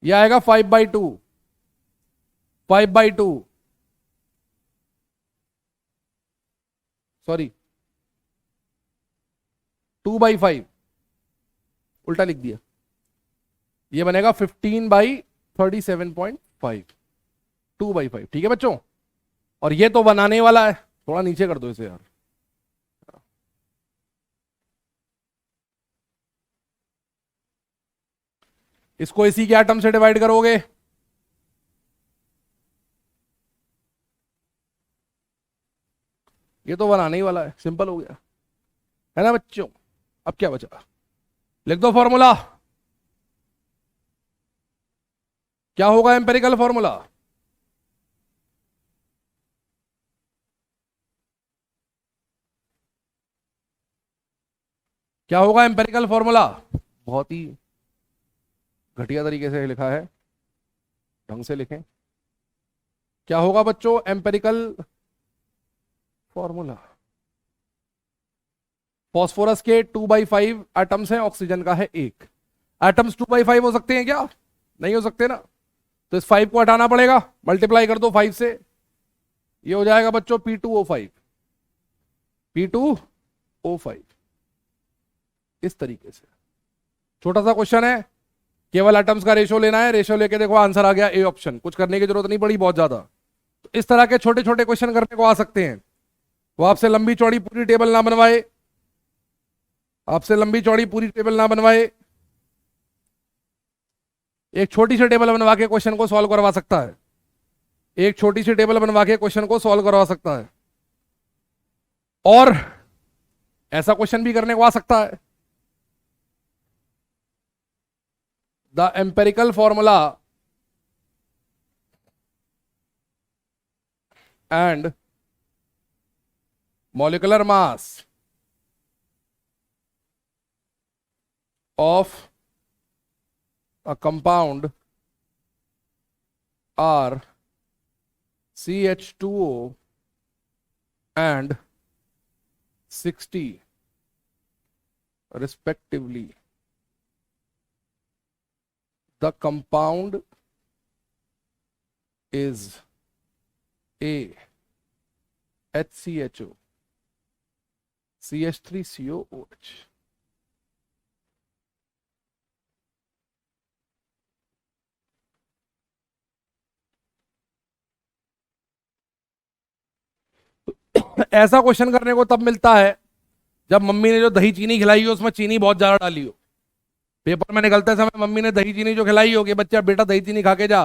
यह आएगा 5/2, 5/2 सॉरी 2/5, उल्टा लिख दिया, ये बनेगा 15/37.5, 2/5, ठीक है बच्चों। और ये तो बनाने वाला है, थोड़ा नीचे कर दो इसे यार। इसको इसी के एटम से डिवाइड करोगे, ये तो बनाने ही वाला है, सिंपल हो गया है ना बच्चों। अब क्या बचा, लिख दो फॉर्मूला। क्या होगा एम्पेरिकल फॉर्मूला, क्या होगा एम्पेरिकल फॉर्मूला। बहुत ही घटिया तरीके से लिखा है, ढंग से लिखें। क्या होगा बच्चों एम्पेरिकल फॉर्मूला, फॉस्फोरस के 2/5 एटम्स हैं, ऑक्सीजन का है 1। एटम्स 2/5 हो सकते हैं क्या? नहीं हो सकते ना। तो इस 5 को हटाना पड़ेगा, मल्टीप्लाई कर दो 5 से, ये हो जाएगा बच्चों P2O5। P2O5 इस तरीके से। छोटा सा क्वेश्चन है, केवल एटम्स का रेशियो लेना है, रेशियो लेके देखो आंसर आ गया ए ऑप्शन। कुछ करने की जरूरत नहीं पड़ी बहुत ज्यादा। तो इस तरह के छोटे छोटे क्वेश्चन करने को आ सकते हैं। वो आपसे लंबी चौड़ी पूरी टेबल ना बनवाए, आपसे लंबी चौड़ी पूरी टेबल ना बनवाए, एक छोटी सी टेबल बनवा के क्वेश्चन को सॉल्व करवा सकता है। एक छोटी सी टेबल बनवा के क्वेश्चन को सॉल्व करवा सकता है। और ऐसा क्वेश्चन भी करने को आ सकता है, the empirical formula and molecular mass of a compound are CH2O and 60 respectively. The compound is A HCHO CH3COOH। ऐसा क्वेश्चन करने को तब मिलता है जब मम्मी ने जो दही चीनी खिलाई हो उसमें चीनी बहुत ज्यादा डाली हो। पेपर में निकलते समय मम्मी ने दही चीनी जो खिलाई हो कि बच्चा बेटा दही चीनी खा के जा,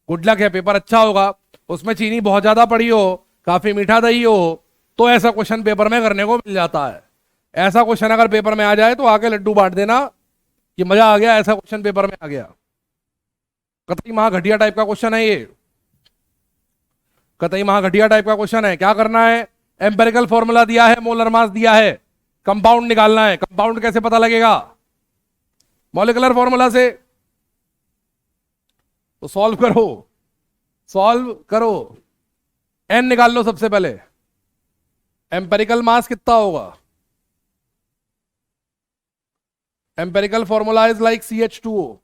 गुड लक है पेपर अच्छा होगा, उसमें चीनी बहुत ज्यादा पड़ी हो, काफी मीठा दही हो, तो ऐसा क्वेश्चन पेपर में करने को मिल जाता है। ऐसा क्वेश्चन अगर पेपर में आ जाए तो आके लड्डू बांट देना कि मजा आ गया, ऐसा क्वेश्चन पेपर में आ गया। कतई महा घटिया टाइप का क्वेश्चन है ये, कतई महा घटिया टाइप का क्वेश्चन है। क्या करना है, एम्पेरिकल फॉर्मूला दिया है, मोलर मास दिया है, कंपाउंड निकालना है। कंपाउंड कैसे पता लगेगा? मॉलिक्यूलर फॉर्मूला से। तो सॉल्व करो, सॉल्व करो। एन निकाल लो सबसे पहले। एम्पेरिकल मास कितना होगा? Empirical formula is like CH2O,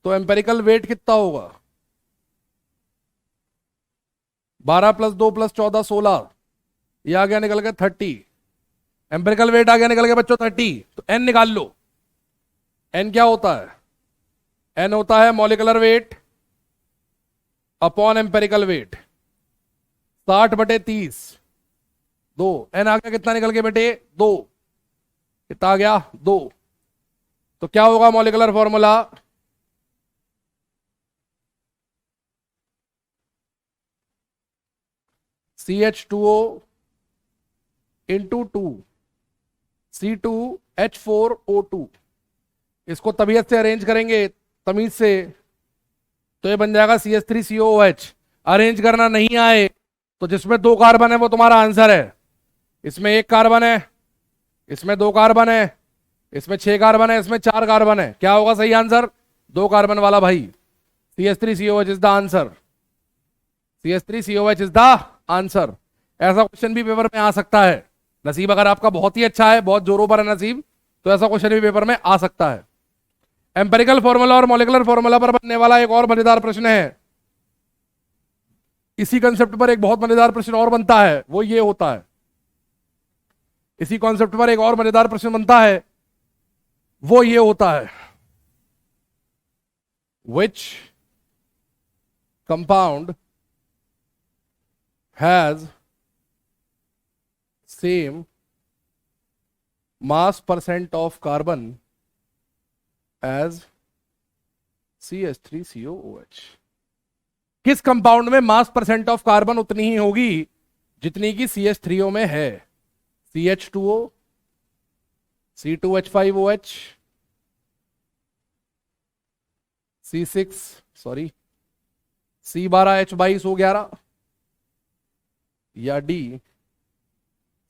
तो एम्पेरिकल वेट कितना होगा? 12 + 2 + 14 16, ये आ गया निकल के 30। एम्पेरिकल वेट आ गया निकल के बच्चों 30। तो एन निकाल लो। एन क्या होता है? एन होता है molecular weight upon empirical weight, 60/30 2। N आ गया कितना निकल के बेटे? 2। कितना आ गया? 2। तो क्या होगा मॉलिक्यूलर फॉर्मूला? CH2O × 2 C2H4O2। इसको तबीयत से अरेंज करेंगे, तमीज से, तो ये बन जाएगा CH3COOH। अरेंज करना नहीं आए तो जिसमें 2 कार्बन है वो तुम्हारा आंसर है। इसमें 1 कार्बन है, इसमें 2 कार्बन है, इसमें 6 कार्बन है, इसमें 4 कार्बन है। क्या होगा सही आंसर? 2 कार्बन वाला भाई। CH3COOH is the answer. CH3COOH is the answer. ऐसा क्वेश्चन भी पेपर में आ सकता है। नसीब अगर आपका बहुत ही अच्छा है, बहुत जोरों पर है नसीब, तो ऐसा क्वेश्चन भी पेपर में आ सकता है। एम्पेरिकल फॉर्मूला और मॉलिक्यूलर फॉर्मूला पर बनने वाला एक और मजेदार प्रश्न है। इसी कंसेप्ट पर एक बहुत मजेदार प्रश्न और बनता है, वो ये होता है। इसी कॉन्सेप्ट पर एक और मजेदार प्रश्न बनता है, वो ये होता है, which compound has same mass % of carbon as CH3COOH। किस कंपाउंड में मास % ऑफ कार्बन उतनी ही होगी जितनी की CH3O में है? CH2O, C2H5OH, C12H22O11 या D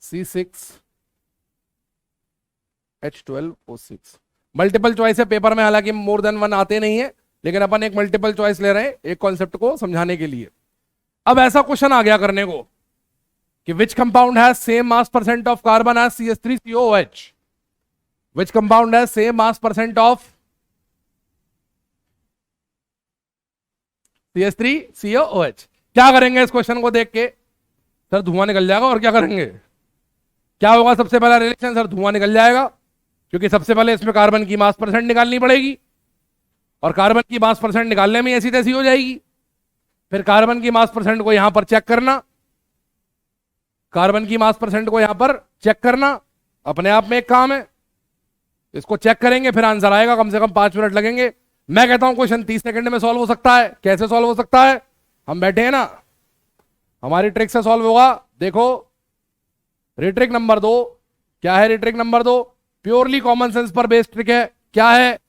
C6H12O6। मल्टीपल चॉइस है पेपर में, हालांकि मोर देन 1 आते नहीं है, लेकिन अपन एक मल्टीपल चॉइस ले रहे हैं एक कॉन्सेप्ट को समझाने के लिए। अब ऐसा क्वेश्चन आ गया करने को, कि which compound has same mass percent of carbon as CH3COOH, which compound has same mass percent of CH3COOH। क्या करेंगे इस क्वेश्चन को देख के? सर धुआं निकल जाएगा, और क्या करेंगे? क्या होगा सबसे पहला रिएक्शन? सर धुआं निकल जाएगा, क्योंकि सबसे पहले इसमें कार्बन की मास परसेंट निकालनी पड़ेगी, और कार्बन की मास परसेंट निकालने में ऐसी तैसी हो जाएगी। फिर कार्बन की मास परसेंट को यहां पर चेक करना, कार्बन की मास परसेंट को यहां पर चेक करना अपने आप में एक काम है। इसको चेक करेंगे, फिर आंसर आएगा, कम से कम 5 मिनट लगेंगे। मैं कहता हूं क्वेश्चन 30 सेकंड में सॉल्व हो सकता है। कैसे सॉल्व हो सकता है? हम बैठे हैं ना, हमारी ट्रिक से सॉल्व होगा। देखो रिट्रिक नंबर 2, क्या है रिट्रिक नंबर 2? प्योरली कॉमन सेंस पर बेस्ड ट्रिक है। क्या है?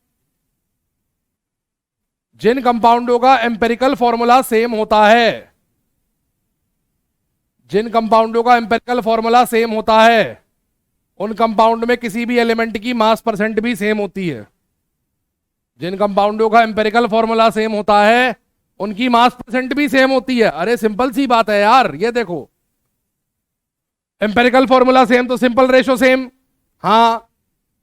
जिन कंपाउंडों का एम्पेरिकल फॉर्मूला सेम होता है, जिन कंपाउंडों का एम्पेरिकल फॉर्मूला सेम होता है, उन कंपाउंड में किसी भी एलिमेंट की मास परसेंट भी सेम होती है। जिन कंपाउंडों का एम्पेरिकल फॉर्मूला सेम होता है, उनकी मास परसेंट भी सेम होती है। अरे सिंपल सी बात है यार, ये देखो एम्पेरिकल फॉर्मूला सेम तो सिंपल रेशो सेम, हाँ।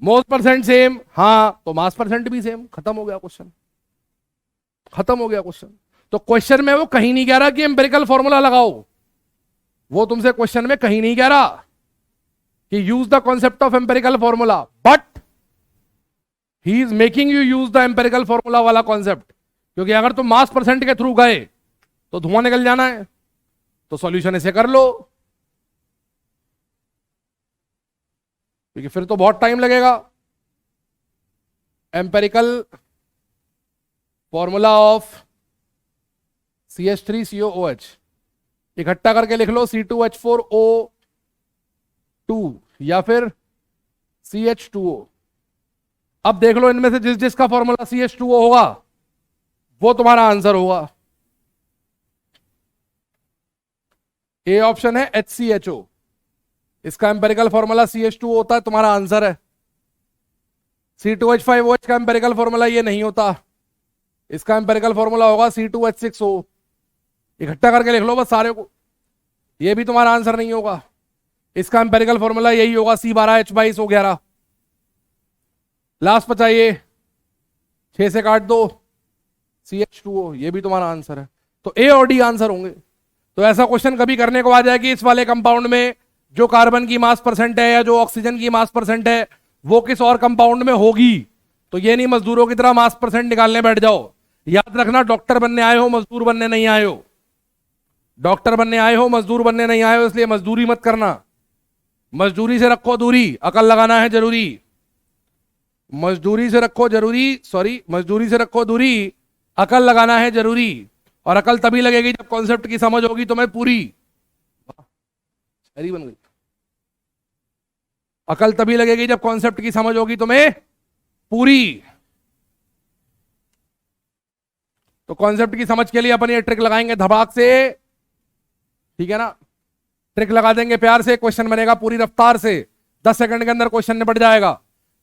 मोल परसेंट सेम, हाँ, तो मास परसेंट भी सेम। खत्म हो गया क्वेश्चन, खत्म हो गया क्वेश्चन। तो क्वेश्चन में वो कहीं नहीं कह रहा कि एम्पेरिकल फॉर्मूला लगाओ, वो तुमसे क्वेश्चन में कहीं नहीं कह रहा कि use the concept of empirical formula, but he is making you use the empirical formula वाला कॉन्सेप्ट। क्योंकि अगर तुम मास परसेंट के थ्रू गए तो धुआं निकल जाना है, तो सॉल्यूशन ऐसे कर लो, क्योंकि फिर तो बहुत टाइम लगेगा। एम्पेरिकल फॉर्मूला ऑफ CH3COOH इकट्ठा करके लिख लो, C2H4O2 या फिर CH2O। अब देख लो इनमें से जिस जिसका फॉर्मूला CH2O होगा वो तुम्हारा आंसर होगा। ए ऑप्शन है HCHO, इसका एम्पेरिकल फॉर्मूला CH2O होता है, तुम्हारा आंसर है। C2H5OH का एम्पेरिकल फॉर्मूला ये नहीं होता, इसका एम्पेरिकल फॉर्मूला होगा C2H6O। इकट्ठा करके लिख लो बस सारे को, ये भी तुम्हारा आंसर नहीं होगा, इसका एम्पेरिकल फॉर्मूला यही होगा C12H22O11। लास्ट बचाइए, 6 से काट दो, CH2O, ये भी तुम्हारा आंसर है। तो ए और डी आंसर होंगे। तो ऐसा क्वेश्चन कभी करने को आ जाए कि इस वाले कंपाउंड में जो कार्बन की मास परसेंट है या जो ऑक्सीजन की मास परसेंट है वो किस और कंपाउंड में होगी, तो ये नहीं मजदूरों की तरह मास परसेंट निकालने बैठ जाओ। याद रखना, डॉक्टर बनने आए हो, मजदूर बनने नहीं आए हो। डॉक्टर बनने आए हो, मजदूर बनने नहीं आए हो, इसलिए मजदूरी मत करना। मजदूरी से रखो दूरी, अकल लगाना है जरूरी। मजदूरी से रखो जरूरी, सॉरी, मजदूरी से रखो दूरी, अकल लगाना है जरूरी। और अकल तभी लगेगी जब कॉन्सेप्ट की समझ होगी तुम्हें पूरी। बन गई। अकल तभी लगेगी जब कॉन्सेप्ट की समझ होगी तुम्हें पूरी। तो कॉन्सेप्ट की समझ के लिए अपन ये ट्रिक लगाएंगे धड़ाक से, ठीक है ना। ट्रिक लगा देंगे प्यार से, क्वेश्चन बनेगा पूरी रफ्तार से, 10 सेकंड के अंदर क्वेश्चन निपट जाएगा।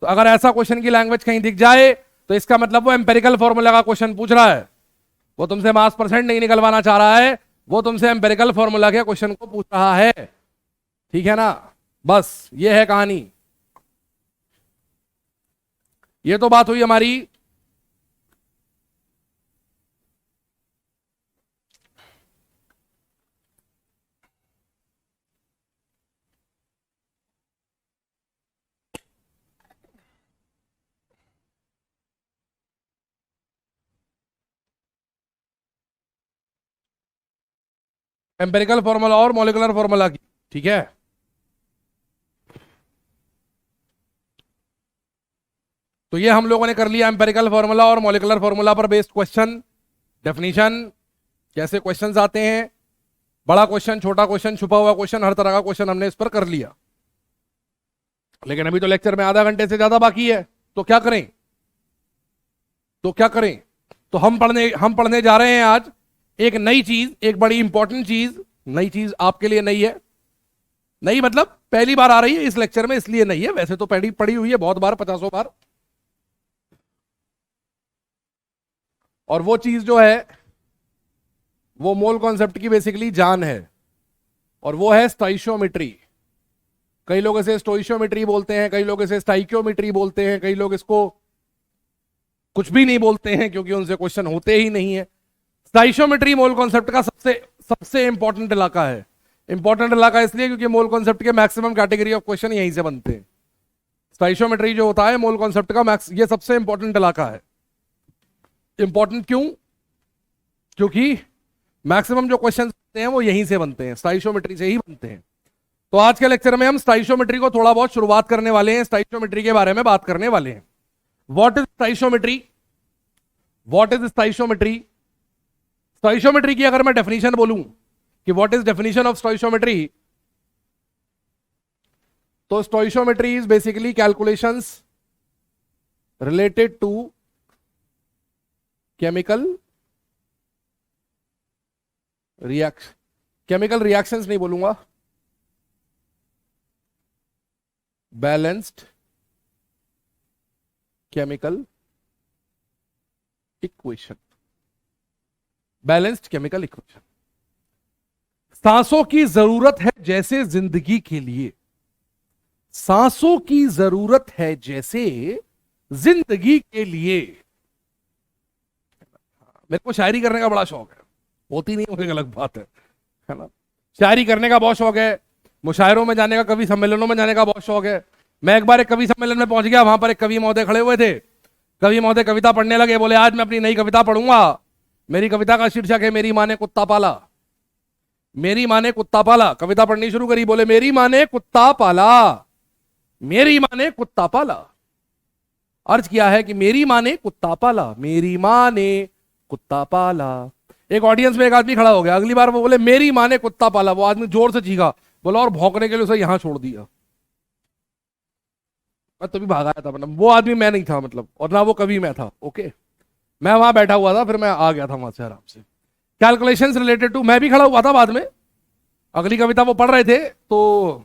तो अगर ऐसा क्वेश्चन की लैंग्वेज कहीं दिख जाए तो इसका मतलब वो एम्पेरिकल फॉर्मूला का क्वेश्चन पूछ रहा है, वो तुमसे मास परसेंट नहीं निकलवाना चाह रहा है, वो तुमसे एम्पेरिकल फॉर्मूला के क्वेश्चन को पूछ रहा है, ठीक है ना। बस ये है कहानी। ये तो बात हुई हमारी एम्पेरिकल फॉर्मूला और मॉलिक्यूलर फॉर्मूला की, ठीक है। तो ये हम लोगों ने कर लिया एम्पेरिकल फॉर्मूला और मॉलिक्यूलर फॉर्मूला पर बेस्ड क्वेश्चन, डेफिनेशन, कैसे क्वेश्चंस आते हैं, बड़ा क्वेश्चन, छोटा क्वेश्चन, छुपा हुआ क्वेश्चन, हर तरह का क्वेश्चन हमने इस पर कर लिया। लेकिन अभी तो लेक्चर में आधा घंटे से ज्यादा बाकी है, तो क्या करें, तो क्या करें? तो हम पढ़ने जा रहे हैं आज एक नई चीज, एक बड़ी इंपॉर्टेंट चीज। नई चीज आपके लिए नई है, नई मतलब पहली बार आ रही है इस लेक्चर में, इसलिए नहीं है, वैसे तो पढ़ी हुई है बहुत बार, 50 बार। और वो चीज जो है वो मोल कॉन्सेप्ट की बेसिकली जान है। और वो है स्टोइशियोमेट्री। कई लोग इसे स्टोइशियोमेट्री बोलते हैं, कई लोग इसे स्टाइकियोमेट्री बोलते हैं, कई लोग इसको कुछ भी नहीं बोलते हैं क्योंकि उनसे क्वेश्चन होते ही नहीं है। स्टोइशियोमेट्री मोल कॉन्सेप्ट का सबसे सबसे इंपॉर्टेंट इलाका है। इंपॉर्टेंट इलाका इसलिए क्योंकि मोल कॉन्सेप्ट के मैक्सिमम कैटेगरी ऑफ क्वेश्चन यहीं से बनते हैं। स्टोइशियोमेट्री जो होता है मोल कॉन्सेप्ट का ये सबसे इंपॉर्टेंट इलाका है। इंपॉर्टेंट क्यों? क्योंकि मैक्सिमम जो क्वेश्चन बनते हैं वो यहीं से बनते हैं, स्टोइशियोमेट्री से ही बनते हैं। तो आज के लेक्चर में हम स्टोइशियोमेट्री को थोड़ा बहुत शुरुआत करने वाले हैं, स्टोइशियोमेट्री के बारे में बात करने वाले हैं। What is stoichiometry? What is stoichiometry? Stoichiometry की अगर मैं डेफिनेशन बोलूं कि what is definition of stoichiometry, तो stoichiometry is basically calculations related to chemical reactions नहीं बोलूंगा, balanced chemical equation. Balanced chemical equation. सांसों की जरूरत है जैसे जिंदगी के लिए, सांसों की जरूरत है जैसे जिंदगी के लिए। मेरे को शायरी करने का बड़ा शौक है, होती नहीं मुझे अलग बात है ना। शायरी करने का बहुत शौक है, मुशायरों में जाने का, कवि सम्मेलनों में जाने का बहुत शौक है। मैं एक बार एक कवि सम्मेलन में पहुंच गया, वहां पर एक कवि महोदय खड़े हुए थे। कवि महोदय कविता पढ़ने लगे, बोले आज मैं अपनी नई कविता पढ़ूंगा। मेरी कविता का शीर्षक है मेरी माँ ने कुत्ता पाला। मेरी माँ ने कुत्ता पाला। कविता पढ़नी शुरू करी, बोले मेरी माँ ने कुत्ता पाला, मेरी माँ ने कुत्ता पाला। अर्ज किया है कि मेरी माँ ने कुत्ता पाला, मेरी माँ ने कुत्ता पाला। एक ऑडियंस में एक आदमी खड़ा हो गया, अगली बार वो बोले मेरी माँ ने कुत्ता पाला, वो आदमी जोर से चीखा, बोला और भौंकने के लिए उसे यहां छोड़ दिया। मैं तभी भागा था, मतलब वो आदमी मैं नहीं था, मतलब, और ना वो कभी मैं था। ओके, मैं वहां बैठा हुआ था, फिर मैं आ गया था वहां से आराम से। कैलकुलेशंस रिलेटेड टू, मैं भी खड़ा हुआ था बाद में, अगली कविता वो पढ़ रहे थे तो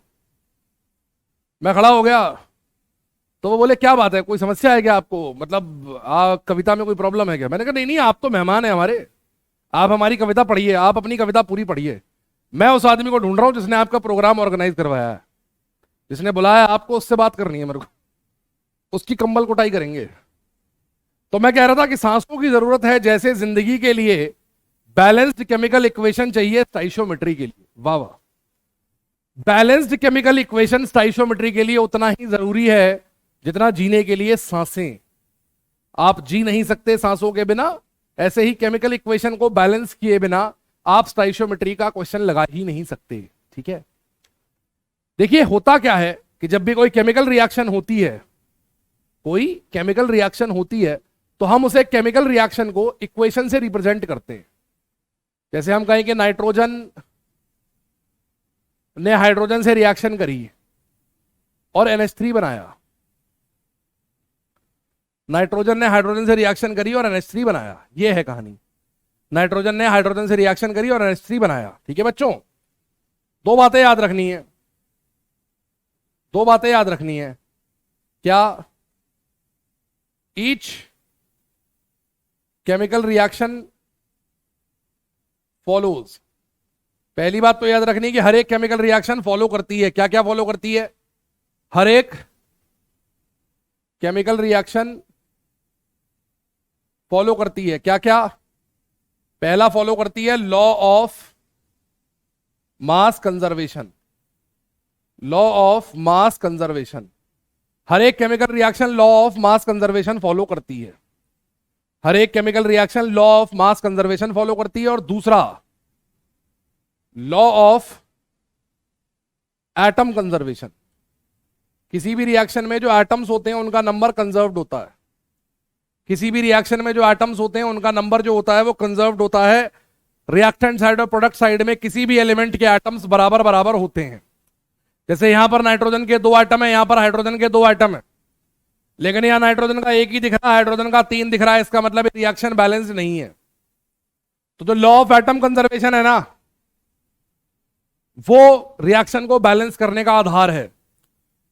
मैं खड़ा हो गया। तो वो बोले क्या बात है, कोई समस्या है क्या आपको, मतलब कविता में कोई प्रॉब्लम है क्या? मैंने कहा नहीं नहीं, आप तो मेहमान हैं हमारे, आप हमारी कविता पढ़िए, आप अपनी कविता पूरी पढ़िए। मैं उस आदमी को ढूंढ रहा हूं जिसने आपका प्रोग्राम ऑर्गेनाइज करवाया है, जिसने बुलाया आपको, उससे बात करनी है मेरे को, उसकी कंबल कुटाई करेंगे। तो मैं कह रहा था कि सांसों की जरूरत है जैसे जिंदगी के लिए बैलेंस्ड केमिकल इक्वेशन चाहिए स्टोइशियोमेट्री के लिए। वाह वाह। बैलेंस्ड केमिकल इक्वेशन स्टोइशियोमेट्री के लिए उतना ही जरूरी है जितना जीने के लिए सांसें। आप जी नहीं सकते सांसों के बिना, ऐसे ही केमिकल इक्वेशन को बैलेंस किए बिना आप स्टोइशियोमेट्री का क्वेश्चन लगा ही नहीं सकते। ठीक है, देखिए होता क्या है कि जब भी कोई केमिकल रिएक्शन होती है, कोई केमिकल रिएक्शन होती है, तो हम उसे केमिकल रिएक्शन को इक्वेशन से रिप्रेजेंट करते हैं। जैसे हम कहें कि नाइट्रोजन ने हाइड्रोजन से रिएक्शन करी और NH3 बनाया, नाइट्रोजन ने हाइड्रोजन से रिएक्शन करी और NH3 बनाया, यह है कहानी। नाइट्रोजन ने हाइड्रोजन से रिएक्शन करी और NH3 बनाया। ठीक है बच्चों, दो बातें याद रखनी है, दो बातें याद रखनी है। क्या? ईच केमिकल रिएक्शन फॉलोज, पहली बात तो याद रखनी है कि हर एक केमिकल रिएक्शन फॉलो करती है, क्या क्या फॉलो करती है? हर एक केमिकल रिएक्शन फॉलो करती है क्या क्या? पहला फॉलो करती है law of mass conservation, law of mass conservation. हर एक chemical reaction law of mass conservation follow करती है, हर एक chemical reaction law of mass conservation follow करती है। और दूसरा लॉ ऑफ एटम कंजर्वेशन। किसी भी रिएक्शन में जो एटम्स होते हैं उनका नंबर कंजर्व्ड होता है, किसी भी रिएक्शन में जो एटम्स होते हैं उनका नंबर जो होता है वो कंजर्व्ड होता है। रिएक्टेंट साइड और प्रोडक्ट साइड में किसी भी एलिमेंट के एटम्स बराबर बराबर होते हैं। जैसे यहां पर नाइट्रोजन के 2 एटम है, यहां पर हाइड्रोजन के 2 एटम है, लेकिन यहां नाइट्रोजन का 1 ही दिख रहा है, हाइड्रोजन का 3 दिख रहा है, इसका मतलब रिएक्शन बैलेंस नहीं है। तो जो लॉ ऑफ एटम कंजर्वेशन है ना, वो रिएक्शन को बैलेंस करने का आधार है।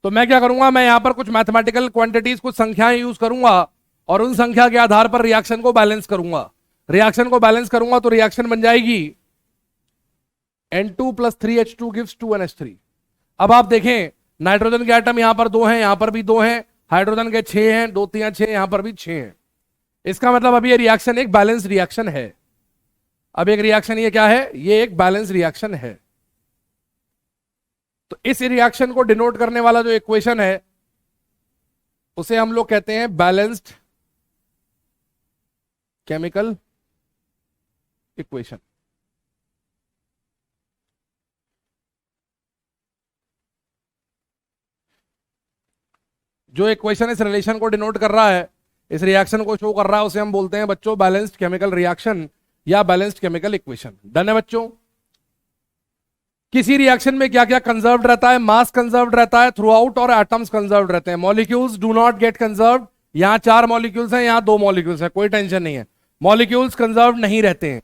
तो मैं क्या करूंगा, मैं यहां पर कुछ मैथमेटिकल क्वांटिटीज, कुछ संख्याएं यूज करूंगा और उन संख्या के आधार पर रिएक्शन को बैलेंस करूंगा। रिएक्शन को बैलेंस करूंगा तो रिएक्शन बन जाएगी N2 plus 3H2 gives 2NH3। अब आप देखें नाइट्रोजन के एटम यहां पर 2 हैं, यहां पर भी 2 हैं, हाइड्रोजन के 6 हैं, 2 3 6, यहां पर भी 6 हैं। इसका मतलब अभी ये रिएक्शन एक बैलेंस रिएक्शन है। अब एक रिएक्शन ये क्या है, ये एक बैलेंस रिएक्शन है। तो इस रिएक्शन को डिनोट करने वाला जो इक्वेशन है उसे हम लोग कहते हैं बैलेंस्ड केमिकल इक्वेशन। जो इक्वेशन इस रिलेशन को डिनोट कर रहा है, इस रिएक्शन को शो कर रहा है, उसे हम बोलते हैं बच्चों बैलेंस्ड केमिकल रिएक्शन या बैलेंस्ड केमिकल इक्वेशन। डन है बच्चों। किसी रिएक्शन में क्या क्या कंजर्व्ड रहता है, मास कंजर्व्ड रहता है थ्रू आउट और एटम्स कंजर्व्ड रहते हैं। Molecules do not gate conserved. यहां 4 मॉलिक्यूल्स हैं, यहां 2 मॉलिक्यूल्स हैं, कोई टेंशन नहीं है। मॉलिक्यूल्स कंजर्व्ड नहीं रहते हैं।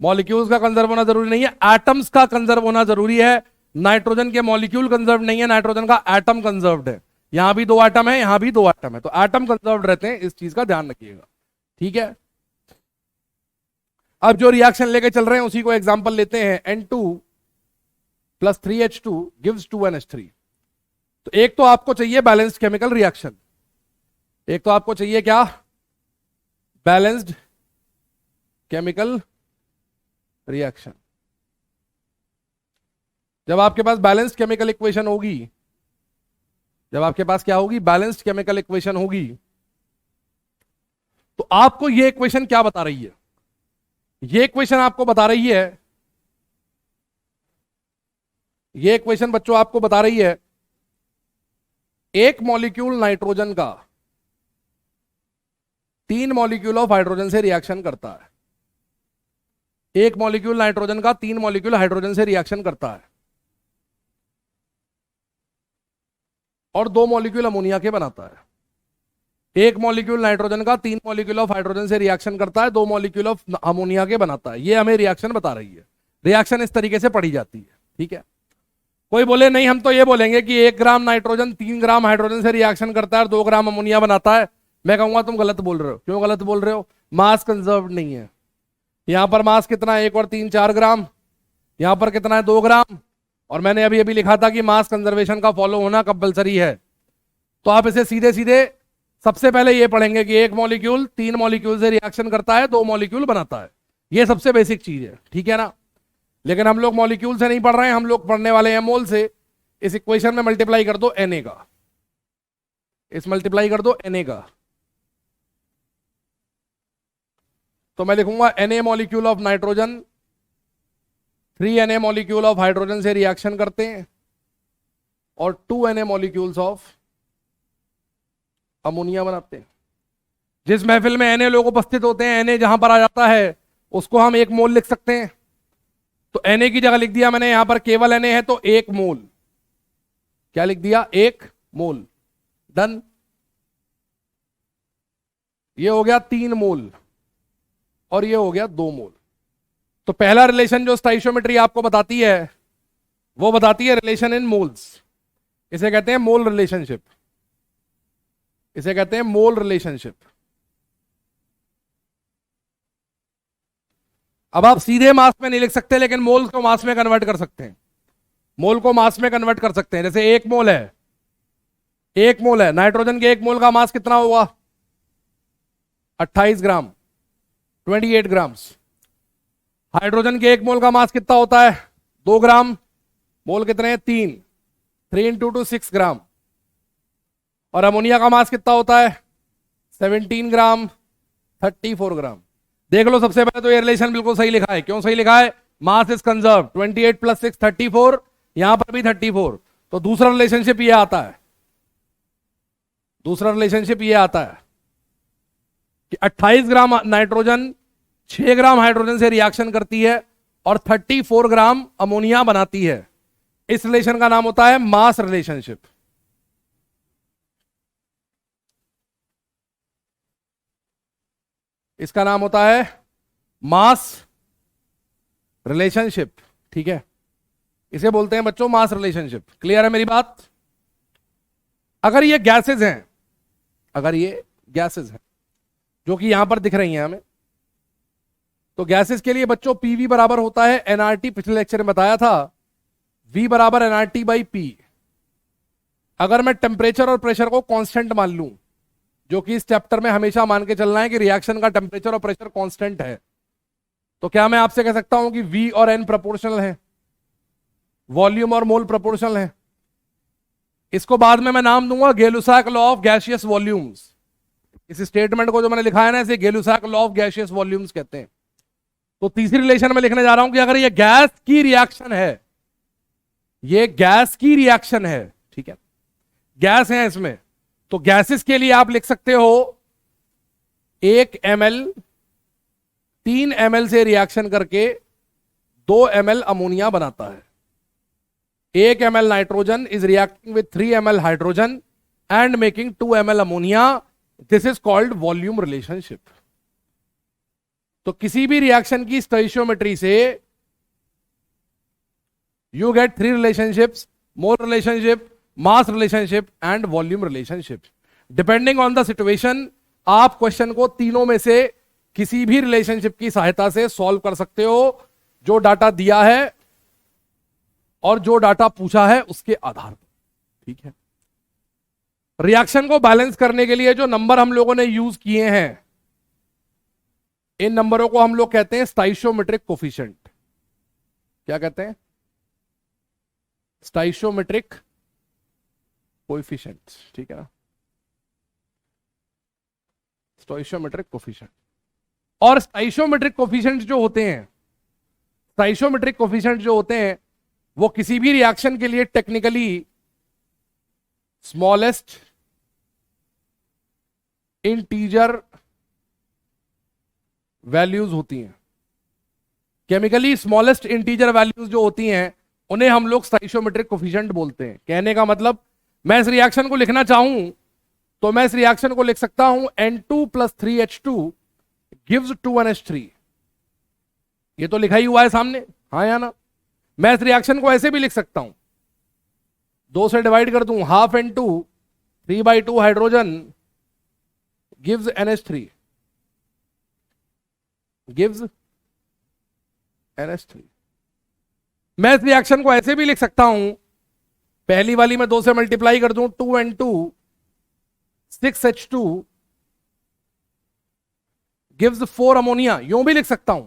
मॉलिक्यूल्स का कंजर्व होना जरूरी नहीं है, एटम्स का कंजर्व होना जरूरी है। नाइट्रोजन के मॉलिक्यूल कंजर्व नहीं है, नाइट्रोजन का एटम कंजर्व्ड है। यहां भी 2 एटम है, यहां भी 2 एटम है, तो एटम कंजर्व्ड रहते हैं, इस चीज का ध्यान रखिएगा। ठीक है। अब जो रिएक्शन लेके चल रहे हैं उसी को एग्जांपल लेते हैं। N2 plus 3H2 gives 2NH3। तो एक तो आपको चाहिए बैलेंस्ड केमिकल रिएक्शन, एक तो आपको चाहिए क्या, बैलेंस्ड केमिकल रिएक्शन। जब आपके पास बैलेंस्ड केमिकल इक्वेशन होगी, जब आपके पास क्या होगी, बैलेंस्ड केमिकल इक्वेशन होगी, तो आपको यह इक्वेशन क्या बता रही है, यह इक्वेशन आपको बता रही है, यह इक्वेशन बच्चों आपको बता रही है एक मॉलिक्यूल नाइट्रोजन का 3 मॉलिक्यूल ऑफ हाइड्रोजन से रिएक्शन करता है। एक मॉलिक्यूल नाइट्रोजन का 3 मॉलिक्यूल हाइड्रोजन से रिएक्शन करता है और 2 मॉलिक्यूल अमोनिया के बनाता है। एक मॉलिक्यूल नाइट्रोजन का 3 मॉलिक्यूल ऑफ हाइड्रोजन से रिएक्शन करता है, 2 मॉलिक्यूल ऑफ अमोनिया के बनाता है। ये हमें रिएक्शन बता रही है। रिएक्शन इस तरीके से पढ़ी जाती है। ठीक है। कोई बोले नहीं, हम तो ये बोलेंगे कि 1 ग्राम नाइट्रोजन 3 ग्राम हाइड्रोजन से रिएक्शन करता है और 2 ग्राम अमोनिया बनाता है। मैं कहूंगा तुम गलत बोल रहे हो। क्यों गलत बोल रहे हो, मास कंजर्व नहीं है। यहां पर मास कितना है, 1 और 3 4 ग्राम, यहां पर कितना है 2 ग्राम, और मैंने अभी अभी लिखा था कि मास कंजर्वेशन का फॉलो होना कंपलसरी है। तो आप इसे सीधे सीधे सबसे पहले ये पढ़ेंगे कि एक मॉलिक्यूल 3 मॉलिक्यूल से रिएक्शन करता है, 2 मॉलिक्यूल बनाता है। ये सबसे बेसिक चीज है। ठीक है ना। लेकिन हम लोग मॉलिक्यूल से नहीं पढ़ रहे हैं, हम लोग पढ़ने वाले हैं मोल से। इस इक्वेशन में मल्टीप्लाई कर दो Na का, इस मल्टीप्लाई कर दो Na का, तो मैं लिखूंगा Na molecule of nitrogen 3Na molecule of hydrogen से रिएक्शन करते हैं और 2Na मॉलिक्यूल्स ऑफ अमोनिया बनाते हैं। जिस महफिल में Na लोग उपस्थित होते हैं, Na जहां पर आ जाता है उसको हम 1 मोल लिख सकते हैं। तो Na की जगह लिख दिया मैंने, यहां पर केवल Na है तो 1 मोल। क्या लिख दिया, 1 मोल। डन। ये हो गया 3 मोल और ये हो गया 2 मोल। तो पहला रिलेशन जो स्टाइशियोमेट्री आपको बताती है वो बताती है रिलेशन इन मोल्स। इसे कहते हैं मोल रिलेशनशिप, इसे कहते हैं मोल रिलेशनशिप। अब आप सीधे मास में नहीं लिख सकते, लेकिन मोल को मास में कन्वर्ट कर सकते हैं। मोल को मास में कन्वर्ट कर सकते हैं। जैसे 1 मोल है, 1 मोल है नाइट्रोजन के, 1 मोल का मास कितना होगा, 28 ग्राम, 28 ग्राम्स। हाइड्रोजन के 1 मोल का मास कितना होता है, 2 ग्राम। मोल कितने हैं, 3 इंटू 2 6 ग्राम। और अमोनिया का मास कितना होता है, 17 ग्राम, 34 ग्राम। देख लो, सबसे पहले तो ये रिलेशन बिल्कुल सही लिखा है। क्यों सही लिखा है, मास इज कंजर्व, 28 प्लस 6 34, यहां पर भी 34। तो दूसरा रिलेशनशिप ये आता है, दूसरा रिलेशनशिप ये आता है कि 28 ग्राम नाइट्रोजन 6 ग्राम हाइड्रोजन से रिएक्शन करती है और 34 ग्राम अमोनिया बनाती है। इस रिलेशन का नाम होता है मास रिलेशनशिप। इसका नाम होता है मास रिलेशनशिप। ठीक है, इसे बोलते हैं बच्चों मास रिलेशनशिप। क्लियर है मेरी बात। अगर ये गैसेस हैं, अगर ये गैसेस हैं जो कि यहां पर दिख रही हैं हमें, तो गैसेस के लिए बच्चों पीवी बराबर होता है एनआरटी, पिछले लेक्चर में बताया था, वी बराबर एनआरटी बाई पी। अगर मैं टेम्परेचर और प्रेशर को कांस्टेंट मान लूं, जो कि इस चैप्टर में हमेशा मान के चलना है कि रिएक्शन का टेम्परेचर और प्रेशर कांस्टेंट है, तो क्या मैं आपसे कह सकता हूं कि V और N प्रोपोर्शनल है, वॉल्यूम और मोल प्रोपोर्शनल है। इसको बाद में मैं नाम दूंगा गेलुसाक लॉ ऑफ गैसियस वॉल्यूम्स। इस स्टेटमेंट को जो मैंने लिखा है ना, इसे गेलुसाक लॉ ऑफ गैसियस वॉल्यूम्स कहते हैं। तो तीसरी रिलेशन में लिखने जा रहा हूं कि अगर ये गैस की रिएक्शन है, ये गैस की रिएक्शन है, ठीक है, गैस है इसमें, तो गैसेस के लिए आप लिख सकते हो 1 ml 3 ml से रिएक्शन करके 2 ml अमोनिया बनाता है। 1 ml nitrogen is reacting with 3 ml hydrogen and making 2 ml ammonia. This is called volume relationship. तो किसी भी रिएक्शन की स्टोइशियोमेट्री से you get 3 relationships: mole relationship, mass relationship and volume relationship. Depending on the situation आप क्वेश्चन को तीनों में से किसी भी रिलेशनशिप की सहायता से सॉल्व कर सकते हो, जो डाटा दिया है और जो डाटा पूछा है उसके आधार पर, ठीक है। रिएक्शन को बैलेंस करने के लिए जो नंबर हम लोगों ने यूज किए हैं, इन नंबरों को हम लोग कहते हैं स्टाइशियोमेट्रिक कोफिशिएंट। क्या कहते हैं? स्टाइशियोमेट्रिक कोएफिशिएंट, ठीक है ना, स्टोइशियोमेट्रिक कोफिशिएंट। और स्टाइशियोमेट्रिक कोफिशिएंट जो होते हैं, स्टाइशियोमेट्रिक कोफिशिएंट जो होते हैं, वो किसी भी रिएक्शन के लिए टेक्निकली स्मॉलेस्ट इंटीजर वैल्यूज होती हैं। केमिकली स्मॉलेस्ट इंटीजर वैल्यूज जो होती हैं उन्हें हम लोग स्टाइशियोमेट्रिक कोफिशिएंट बोलते हैं। कहने का मतलब, मैं इस रिएक्शन को लिखना चाहूं तो मैं इस रिएक्शन को लिख सकता हूं N2 + 3H2 गिव्स 2NH3। ये तो लिखा ही हुआ है सामने, हाँ या ना। मैं इस रिएक्शन को ऐसे भी लिख सकता हूं, 2 से डिवाइड कर दूं, half N2 3/2 hydrogen gives NH3, gives NH3। मैं इस रिएक्शन को ऐसे भी लिख सकता हूं, पहली वाली में 2 से मल्टीप्लाई कर दूं, 2N2 6H2 गिव्स 4 अमोनिया, यूं भी लिख सकता हूं।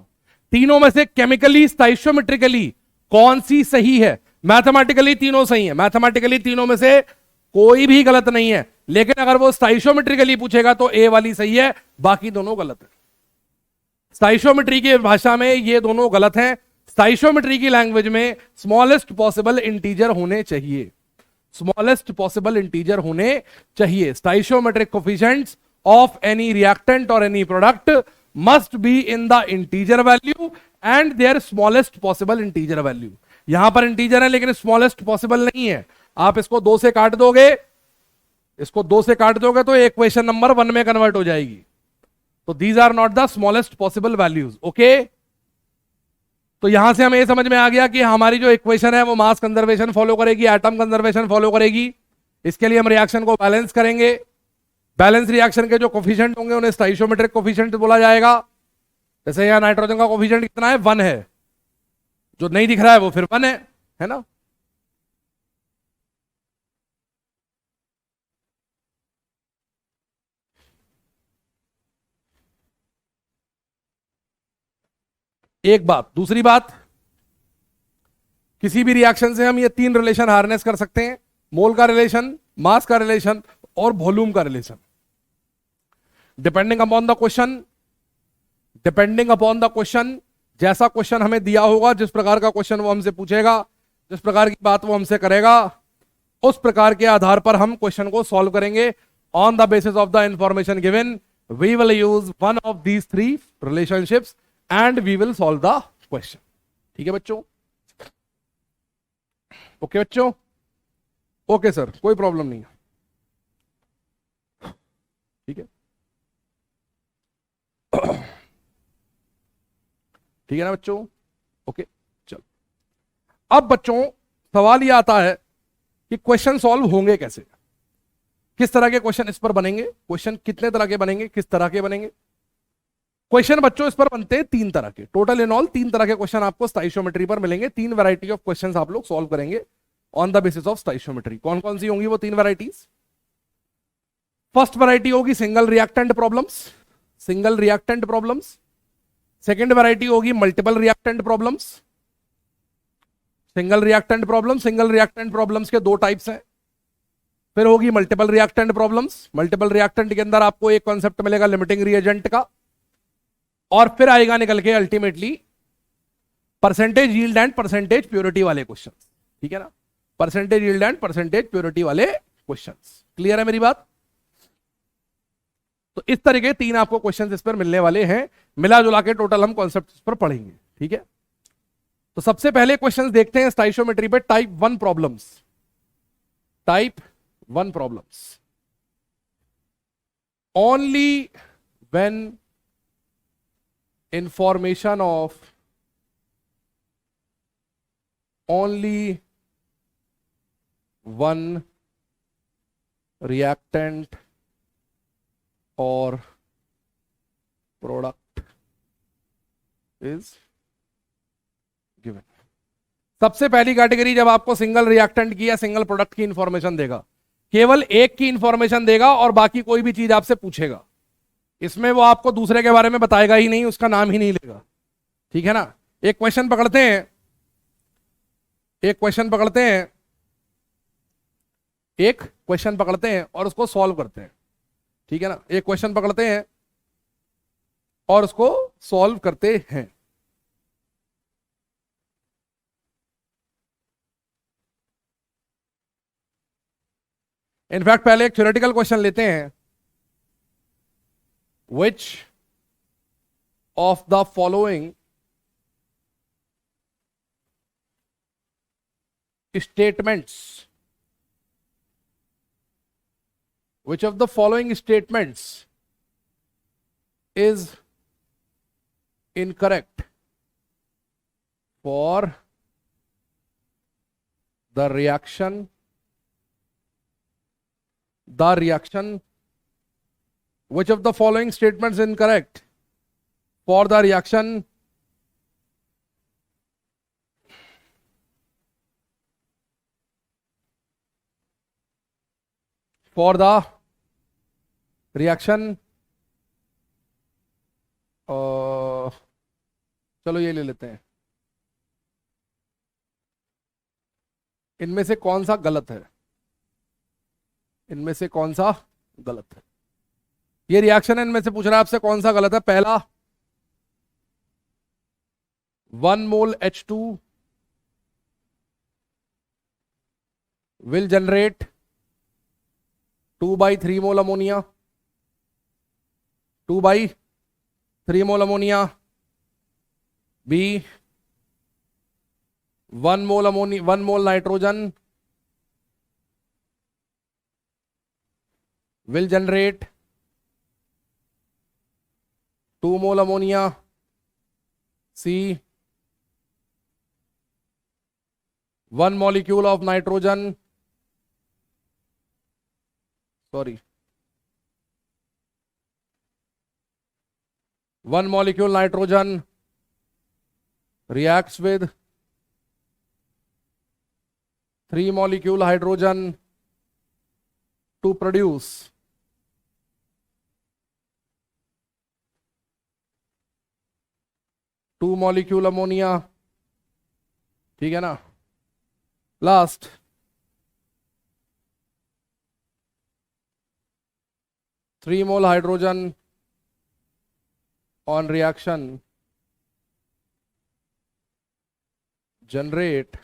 तीनों में से केमिकली स्टाइशियोमेट्रिकली कौन सी सही है? मैथमेटिकली तीनों सही है, मैथमेटिकली तीनों में से कोई भी गलत नहीं है, लेकिन अगर वो स्टाइशियोमेट्रिकली पूछेगा तो ए वाली सही है, बाकी दोनों गलत है। स्टाइशियोमेट्री की भाषा में ये दोनों गलत हैं। स्टाइशियोमेट्री की लैंग्वेज में स्मॉलेस्ट पॉसिबल इंटीजर होने चाहिए, स्मॉलेस्ट पॉसिबल इंटीजर होने चाहिए। Stoichiometric coefficients of any reactant और any product must be in the integer value and their smallest possible integer value. यहां पर इंटीजर है लेकिन स्मॉलेस्ट पॉसिबल नहीं है। आप इसको 2 से काट दोगे, इसको 2 से काट दोगे तो इक्वेशन नंबर 1 में कन्वर्ट हो जाएगी। तो these are not the smallest possible values, okay. तो यहां से हमें यह समझ में आ गया कि हमारी जो इक्वेशन है वो मास कंजर्वेशन फॉलो करेगी, एटम कंजर्वेशन फॉलो करेगी। इसके लिए हम रिएक्शन को बैलेंस करेंगे। बैलेंस रिएक्शन के जो कोफिशिएंट होंगे उन्हें स्टाइशियोमेट्रिक कोफिशिएंट बोला जाएगा। जैसे यहां नाइट्रोजन का कोफिशिएंट कितना है? 1 है, जो नहीं दिख रहा है वो फिर 1 है ना। एक बात। दूसरी बात, किसी भी रिएक्शन से हम ये 3 रिलेशन हार्नेस कर सकते हैं: मोल का रिलेशन, मास का रिलेशन और वॉल्यूम का relation. Depending upon the question, depending upon the question, जैसा क्वेश्चन हमें दिया होगा, जिस प्रकार का क्वेश्चन वो हमसे पूछेगा, जिस प्रकार की बात वो हमसे करेगा, उस प्रकार के आधार पर हम क्वेश्चन को सॉल्व करेंगे। On the basis of the information given we will use one of these 3 relationships and we will solve the question. ठीक है बच्चों? ओके बच्चों? ओके सर, कोई प्रॉब्लम नहीं है, ठीक है। ठीक है ना बच्चों? ओके, चलो। अब बच्चों सवाल यह आता है कि क्वेश्चन सॉल्व होंगे कैसे, किस तरह के क्वेश्चन इस पर बनेंगे, क्वेश्चन कितने तरह के बनेंगे, किस तरह के बनेंगे। क्वेश्चन बच्चों इस पर बनते हैं तीन तरह के, टोटल इन ऑल तीन तरह के क्वेश्चन आपको स्टोइशियोमेट्री पर मिलेंगे। तीन वैरायटी ऑफ क्वेश्चंस आप लोग सॉल्व करेंगे on the basis of stoichiometry. कौन कौन सी होंगी वो तीन वैरायटीज? फर्स्ट वैरायटी होगी single reactant problems, single reactant problems. Second variety होगी multiple reactant problems, single reactant problem. Single reactant problems के दो टाइप्स हैं। फिर होगी multiple reactant problems. Multiple reactant के अंदर आपको एक कॉन्सेप्ट मिलेगा लिमिटिंग रिएजेंट का, और फिर आएगा निकल के ultimately percentage yield and percentage purity वाले क्वेश्चन। ठीक है ना, percentage yield and percentage purity वाले क्वेश्चन। क्लियर है मेरी बात? तो इस तरह के तीन आपको क्वेश्चन इस पर मिलने वाले हैं, मिला जुला के टोटल हम कॉन्सेप्ट इस पर पढ़ेंगे। ठीक है, तो सबसे पहले क्वेश्चंस देखते हैं स्टोइशियोमेट्री पे, type one problems. Type one problems. Only when information of only one reactant or product is given। सबसे पहली कैटेगरी, जब आपको सिंगल रिएक्टेंट की या सिंगल प्रोडक्ट की इंफॉर्मेशन देगा, केवल एक की इंफॉर्मेशन देगा और बाकी कोई भी चीज आपसे पूछेगा, इसमें वो आपको दूसरे के बारे में बताएगा ही नहीं, उसका नाम ही नहीं लेगा। ठीक है ना, एक क्वेश्चन पकड़ते हैं, एक क्वेश्चन पकड़ते हैं, एक क्वेश्चन पकड़ते हैं और उसको सॉल्व करते हैं। ठीक है ना, एक क्वेश्चन पकड़ते हैं और उसको सॉल्व करते हैं। इनफैक्ट पहले एक थ्योरेटिकल क्वेश्चन लेते हैं। Which of the following statements, which of the following statements is incorrect for the reaction which of the following statements incorrect for the reaction चलो ये ले लेते हैं, इनमें से कौन सा गलत है, इनमें से कौन सा गलत है। ये रिएक्शन इनमें से पूछ रहा है आपसे कौन सा गलत है। पहला, 1 mole H2 will generate 2/3 mole ammonia, 2/3 mole ammonia. B, 1 mole nitrogen will generate 2 mole ammonia. C, 1 molecule of nitrogen, 1 molecule nitrogen reacts with 3 molecule hydrogen to produce 2 molecule ammonia. ठीक है ना, last, 3 mole hydrogen on reaction generate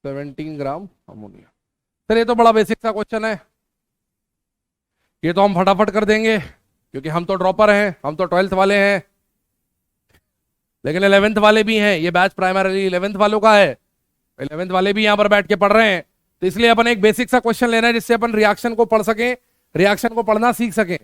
17 gram ammonia. Sir ये तो बड़ा बेसिक सा क्वेश्चन है, ये तो हम फटाफट कर देंगे क्योंकि हम तो ड्रॉपर हैं, हम तो 12th वाले हैं, लेकिन 11th वाले भी हैं। ये बैच प्राइमरी 11th वालों का है, 11th वाले भी यहाँ पर बैठ के पढ़ रहे हैं। तो इसलिए अपन एक बेसिक सा क्वेश्चन लेना है जिससे अपन रिएक्शन को पढ़ सकें, रिएक्शन को पढ़ना सीख सकें।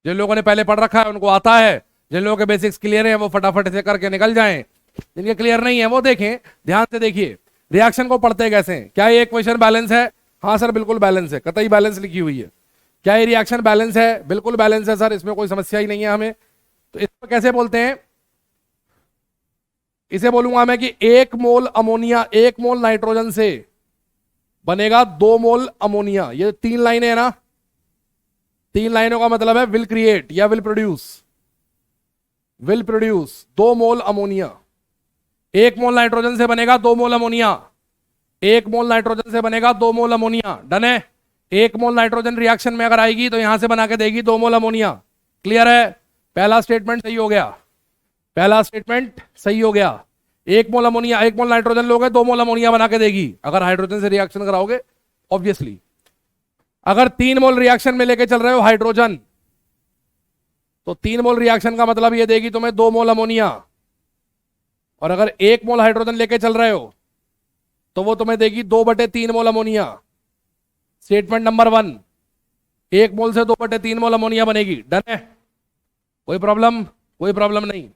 जिन लोगों ने पहले पढ़ रखा है उनको आता है, जिन लोगों के बेसिक्स क्लियर हैं वो फटाफट से करके निकल जाएं, जिनके क्लियर नहीं है वो देखें, ध्यान से देखिए रिएक्शन को पढ़ते कैसे हैं। क्या ये इक्वेशन बैलेंस है? हाँ सर बिल्कुल बैलेंस है, कतई बैलेंस लिखी हुई है। क्या ये रिएक्शन बैलेंस है? बिल्कुल बैलेंस है सर, इसमें कोई समस्या ही नहीं है हमें। तो इसको कैसे बोलते हैं? इसे बोलूंगा मैं कि 1 मोल अमोनिया 1 मोल नाइट्रोजन से बनेगा 2 मोल अमोनिया। ये 3 लाइनें है ना, 3 लाइनों का मतलब है विल क्रिएट या will produce. Will produce 2 mole ammonia. 1 mole nitrogen से बनेगा 2 मोल अमोनिया। 1 मोल नाइट्रोजन से बनेगा 2 मोल अमोनिया। डन है। 1 मोल नाइट्रोजन रिएक्शन में अगर आएगी तो यहां से बना के देगी 2 मोल अमोनिया। क्लियर है? पहला स्टेटमेंट सही हो गया। पहला स्टेटमेंट सही हो गया। 1 मोल अमोनिया 1 मोल नाइट्रोजन लोगे 2 मोल अमोनिया बना के देगी अगर हाइड्रोजन से रिएक्शन कराओगे, ऑब्वियसली। अगर 3 मोल रिएक्शन में लेके चल रहे हो हाइड्रोजन, तो 3 मोल रिएक्शन का मतलब ये देगी तुम्हें 2 मोल अमोनिया। और अगर 1 मोल हाइड्रोजन लेके चल रहे हो तो वो तुम्हें देगी 2/3 मोल अमोनिया। स्टेटमेंट नंबर 1, 1 मोल से 2/3 मोल अमोनिया बनेगी। डन है? कोई प्रॉब्लम? कोई प्रॉब्लम नहीं।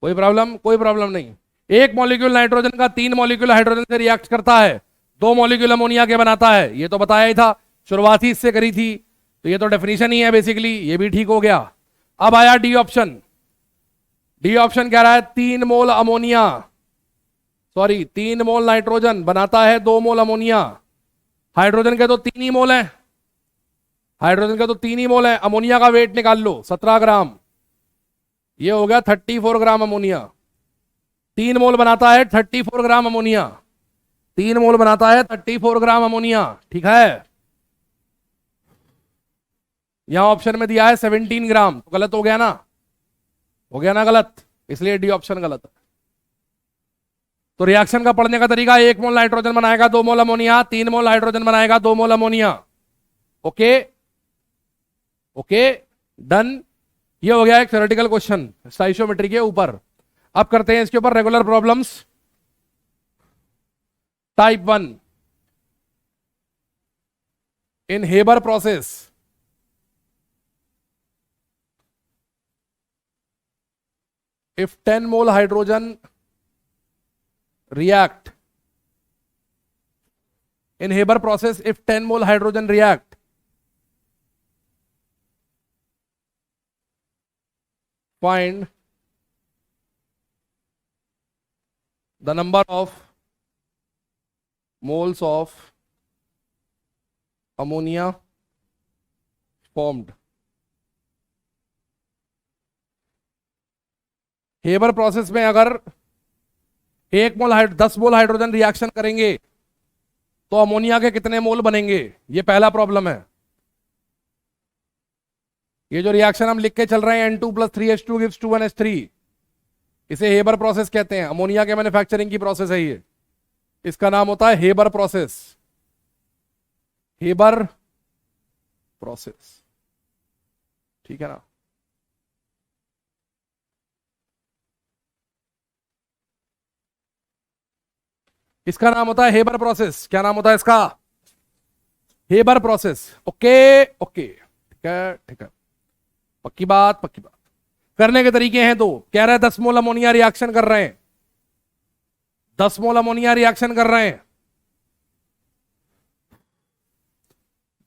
कोई प्रॉब्लम? कोई प्रॉब्लम नहीं। 1 मॉलिक्यूल नाइट्रोजन का 3 मॉलिक्यूल हाइड्रोजन से रिएक्ट करता है, 2 मॉलिक्यूल अमोनिया के बनाता है। ये तो बताया ही था, शुरुआत ही इससे करी थी, तो ये तो डेफिनेशन ही है बेसिकली। ये भी ठीक हो गया। अब आया डी ऑप्शन। डी ऑप्शन कह रहा है 3 मोल अमोनिया, सॉरी 3 मोल नाइट्रोजन बनाता है 2 मोल अमोनिया। हाइड्रोजन के तो 3 ही मोल है, हाइड्रोजन के तो 3 ही मोल है। अमोनिया का वेट निकाल लो 17 ग्राम, ये हो गया 34 ग्राम अमोनिया। 3 मोल बनाता है 34 ग्राम अमोनिया। 3 मोल बनाता है 34 ग्राम अमोनिया। ठीक है? यहां ऑप्शन में दिया है 17 ग्राम, तो गलत हो गया ना? हो गया ना गलत, इसलिए डी ऑप्शन गलत है। तो रिएक्शन का पढ़ने का तरीका, 1 मोल नाइट्रोजन बनाएगा 2 मोल अमोनिया, 3 मोल हाइड्रोजन बनाएगा 2 mole ammonia. Okay okay, done. ये हो गया एक थ्योरेटिकल क्वेश्चन स्टोइकियोमेट्री के ऊपर। अब करते हैं इसके ऊपर regular problems. Type 1, in Haber process if 10 mole hydrogen react in Haber process, if 10 mole hydrogen react, find the number of moles of ammonia formed. Haber process में अगर 10 मोल हाइड्रोजन रिएक्शन करेंगे तो अमोनिया के कितने मोल बनेंगे? ये पहला प्रॉब्लम है। ये जो रिएक्शन हम लिख के चल रहे हैं N2 + 3H2 gives 2NH3, इसे हेबर प्रोसेस कहते हैं। अमोनिया के मैन्युफैक्चरिंग की प्रोसेस है ये, इसका नाम होता है हेबर प्रोसेस। हेबर प्रोसेस, ठीक है ना? इसका नाम होता है हेबर प्रोसेस। क्या नाम होता है इसका? Haber process. ओके ओके, ठीक है ठीक है, पक्की बात पक्की बात। करने के तरीके हैं दो। कह रहा है 10 मोल अमोनिया रिएक्शन कर रहे हैं, 10 मोल अमोनिया रिएक्शन कर रहे हैं,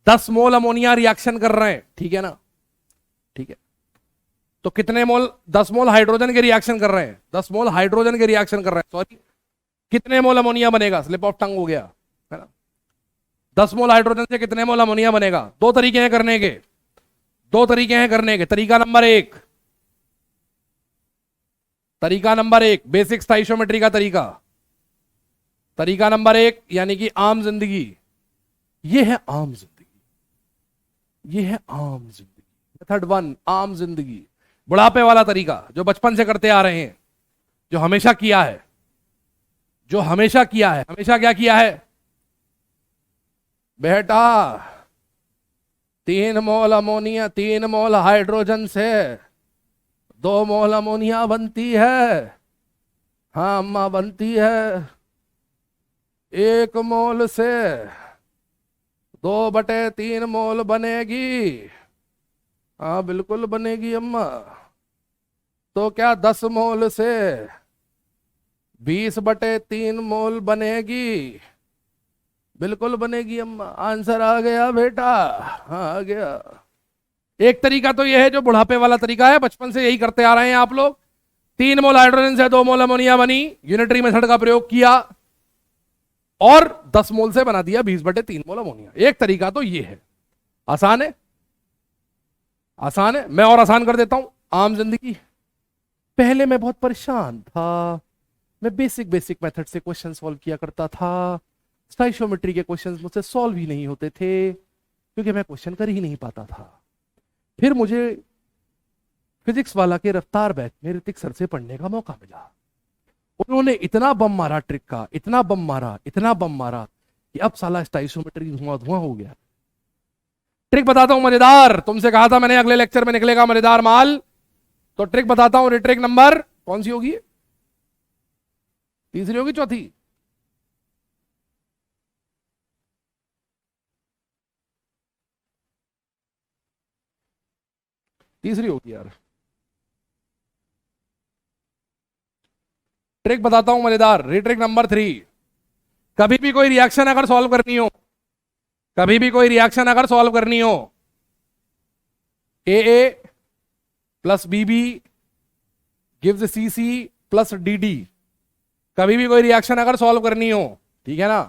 10 मोल अमोनिया रिएक्शन कर रहे हैं, ठीक है ना? ठीक है, तो कितने मोल? 10 मोल हाइड्रोजन के रिएक्शन कर रहे हैं, 10 मोल हाइड्रोजन के रिएक्शन कर रहे हैं, सॉरी, कितने मोल अमोनिया बनेगा? स्लिप ऑफ टंग हो गया है ना? 10 मोल हाइड्रोजन से कितने मोल अमोनिया बनेगा? दो तरीके हैं करने के, दो तरीके हैं करने के। तरीका नंबर 1, तरीका नंबर 1 बेसिक स्टोइकियोमेट्री का तरीका। तरीका नंबर 1 यानी कि आम जिंदगी, ये है आम जिंदगी, ये है आम जिंदगी। मेथड 1 आम जिंदगी, बुढ़ापे वाला तरीका जो बचपन से करते आ रहे हैं, जो हमेशा किया है, जो हमेशा किया है। हमेशा क्या किया है बेटा? 3 मोल अमोनिया, 3 मोल हाइड्रोजन से 2 मोल अमोनिया बनती है। हाँ अम्मा बनती है। 1 मोल से 2/3 मोल बनेगी। हाँ बिल्कुल बनेगी अम्मा। तो क्या 10 मोल से 20/3 मोल बनेगी? बिल्कुल बनेगी अम्मा, आंसर आ गया बेटा, हाँ आ गया। एक तरीका तो यह है जो बुढ़ापे वाला तरीका है, बचपन से यही करते आ रहे हैं आप लोग। 3 मोल हाइड्रोजन से 2 मोल अमोनिया बनी, यूनिटरी मेथड का प्रयोग किया और 10 मोल से बना दिया 20/3 मोल अमोनिया। एक तरीका तो ये है, आसान है, आसान है। मैं और आसान कर देता हूं। आम जिंदगी, पहले मैं बहुत परेशान था, मैं बेसिक बेसिक मेथड से क्वेश्चन सॉल्व किया करता था, स्टाइशियोमेट्री के क्वेश्चंस मुझसे सॉल्व ही नहीं होते थे क्योंकि मैं क्वेश्चन कर ही नहीं पाता था। फिर मुझे फिजिक्स वाला के रफ्तार बैच में ऋतिक सर से पढ़ने का मौका मिला। उन्होंने इतना बम मारा ट्रिक का, इतना बम मारा, इतना बम मारा कि अब साला स्टाइशियोमेट्री धुआं धुआं हो गया। ट्रिक बताता हूं मजेदार, तुमसे कहा था मैंने अगले लेक्चर में निकलेगा मजेदार माल, तो ट्रिक बताता हूं। ट्रिक नंबर कौन सी होगी? तीसरी होगी, चौथी? तीसरी होगी यार। ट्रिक बताता हूं मजेदार, रिट्रिक नंबर 3। कभी भी कोई रिएक्शन अगर सॉल्व करनी हो, कभी भी कोई रिएक्शन अगर सॉल्व करनी हो, ए plus B B gives C C plus DD. कभी भी कोई रिएक्शन अगर सॉल्व करनी हो, ठीक है ना,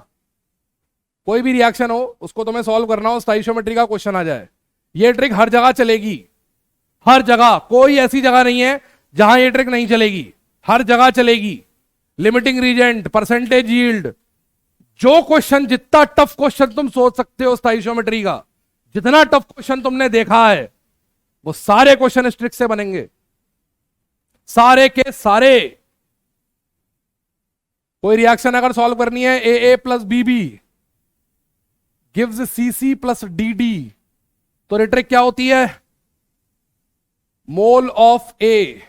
कोई भी रिएक्शन हो उसको तुम्हें सॉल्व करना हो, स्टाइशियोमेट्री का क्वेश्चन आ जाए, ये ट्रिक हर जगह चलेगी। हर जगह, कोई ऐसी जगह नहीं है जहां ये ट्रिक नहीं चलेगी, हर जगह चलेगी। लिमिटिंग रीजेंट, परसेंटेज यील्ड, जो क्वेश्चन, जितना टफ क्वेश्चन तुम सोच सकते हो स्टाइशियोमेट्री का, जितना टफ क्वेश्चन तुमने देखा है, वो सारे क्वेश्चन इस ट्रिक से बनेंगे, सारे के सारे। कोई रिएक्शन अगर सॉल्व करनी है, A plus B B gives C C plus D D, तो ट्रिक क्या होती है? Mole of A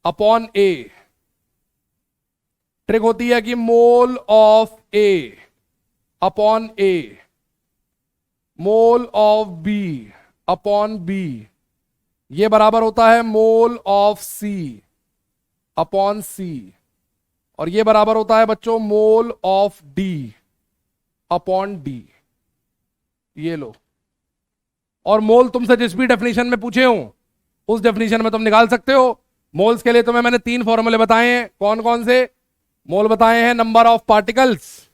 upon A. Trick होती है कि mole of A upon A, mole of B upon B, ये बराबर होता है मोल ऑफ सी अपॉन सी, और ये बराबर होता है बच्चों mole of D upon D. ये लो, और मोल तुमसे जिस भी डेफिनेशन में पूछे हो उस डेफिनेशन में तुम निकाल सकते हो। मोल्स के लिए तुम्हें मैंने 3 फॉर्मूले बताए हैं। कौन कौन से मोल बताए हैं? Number of particles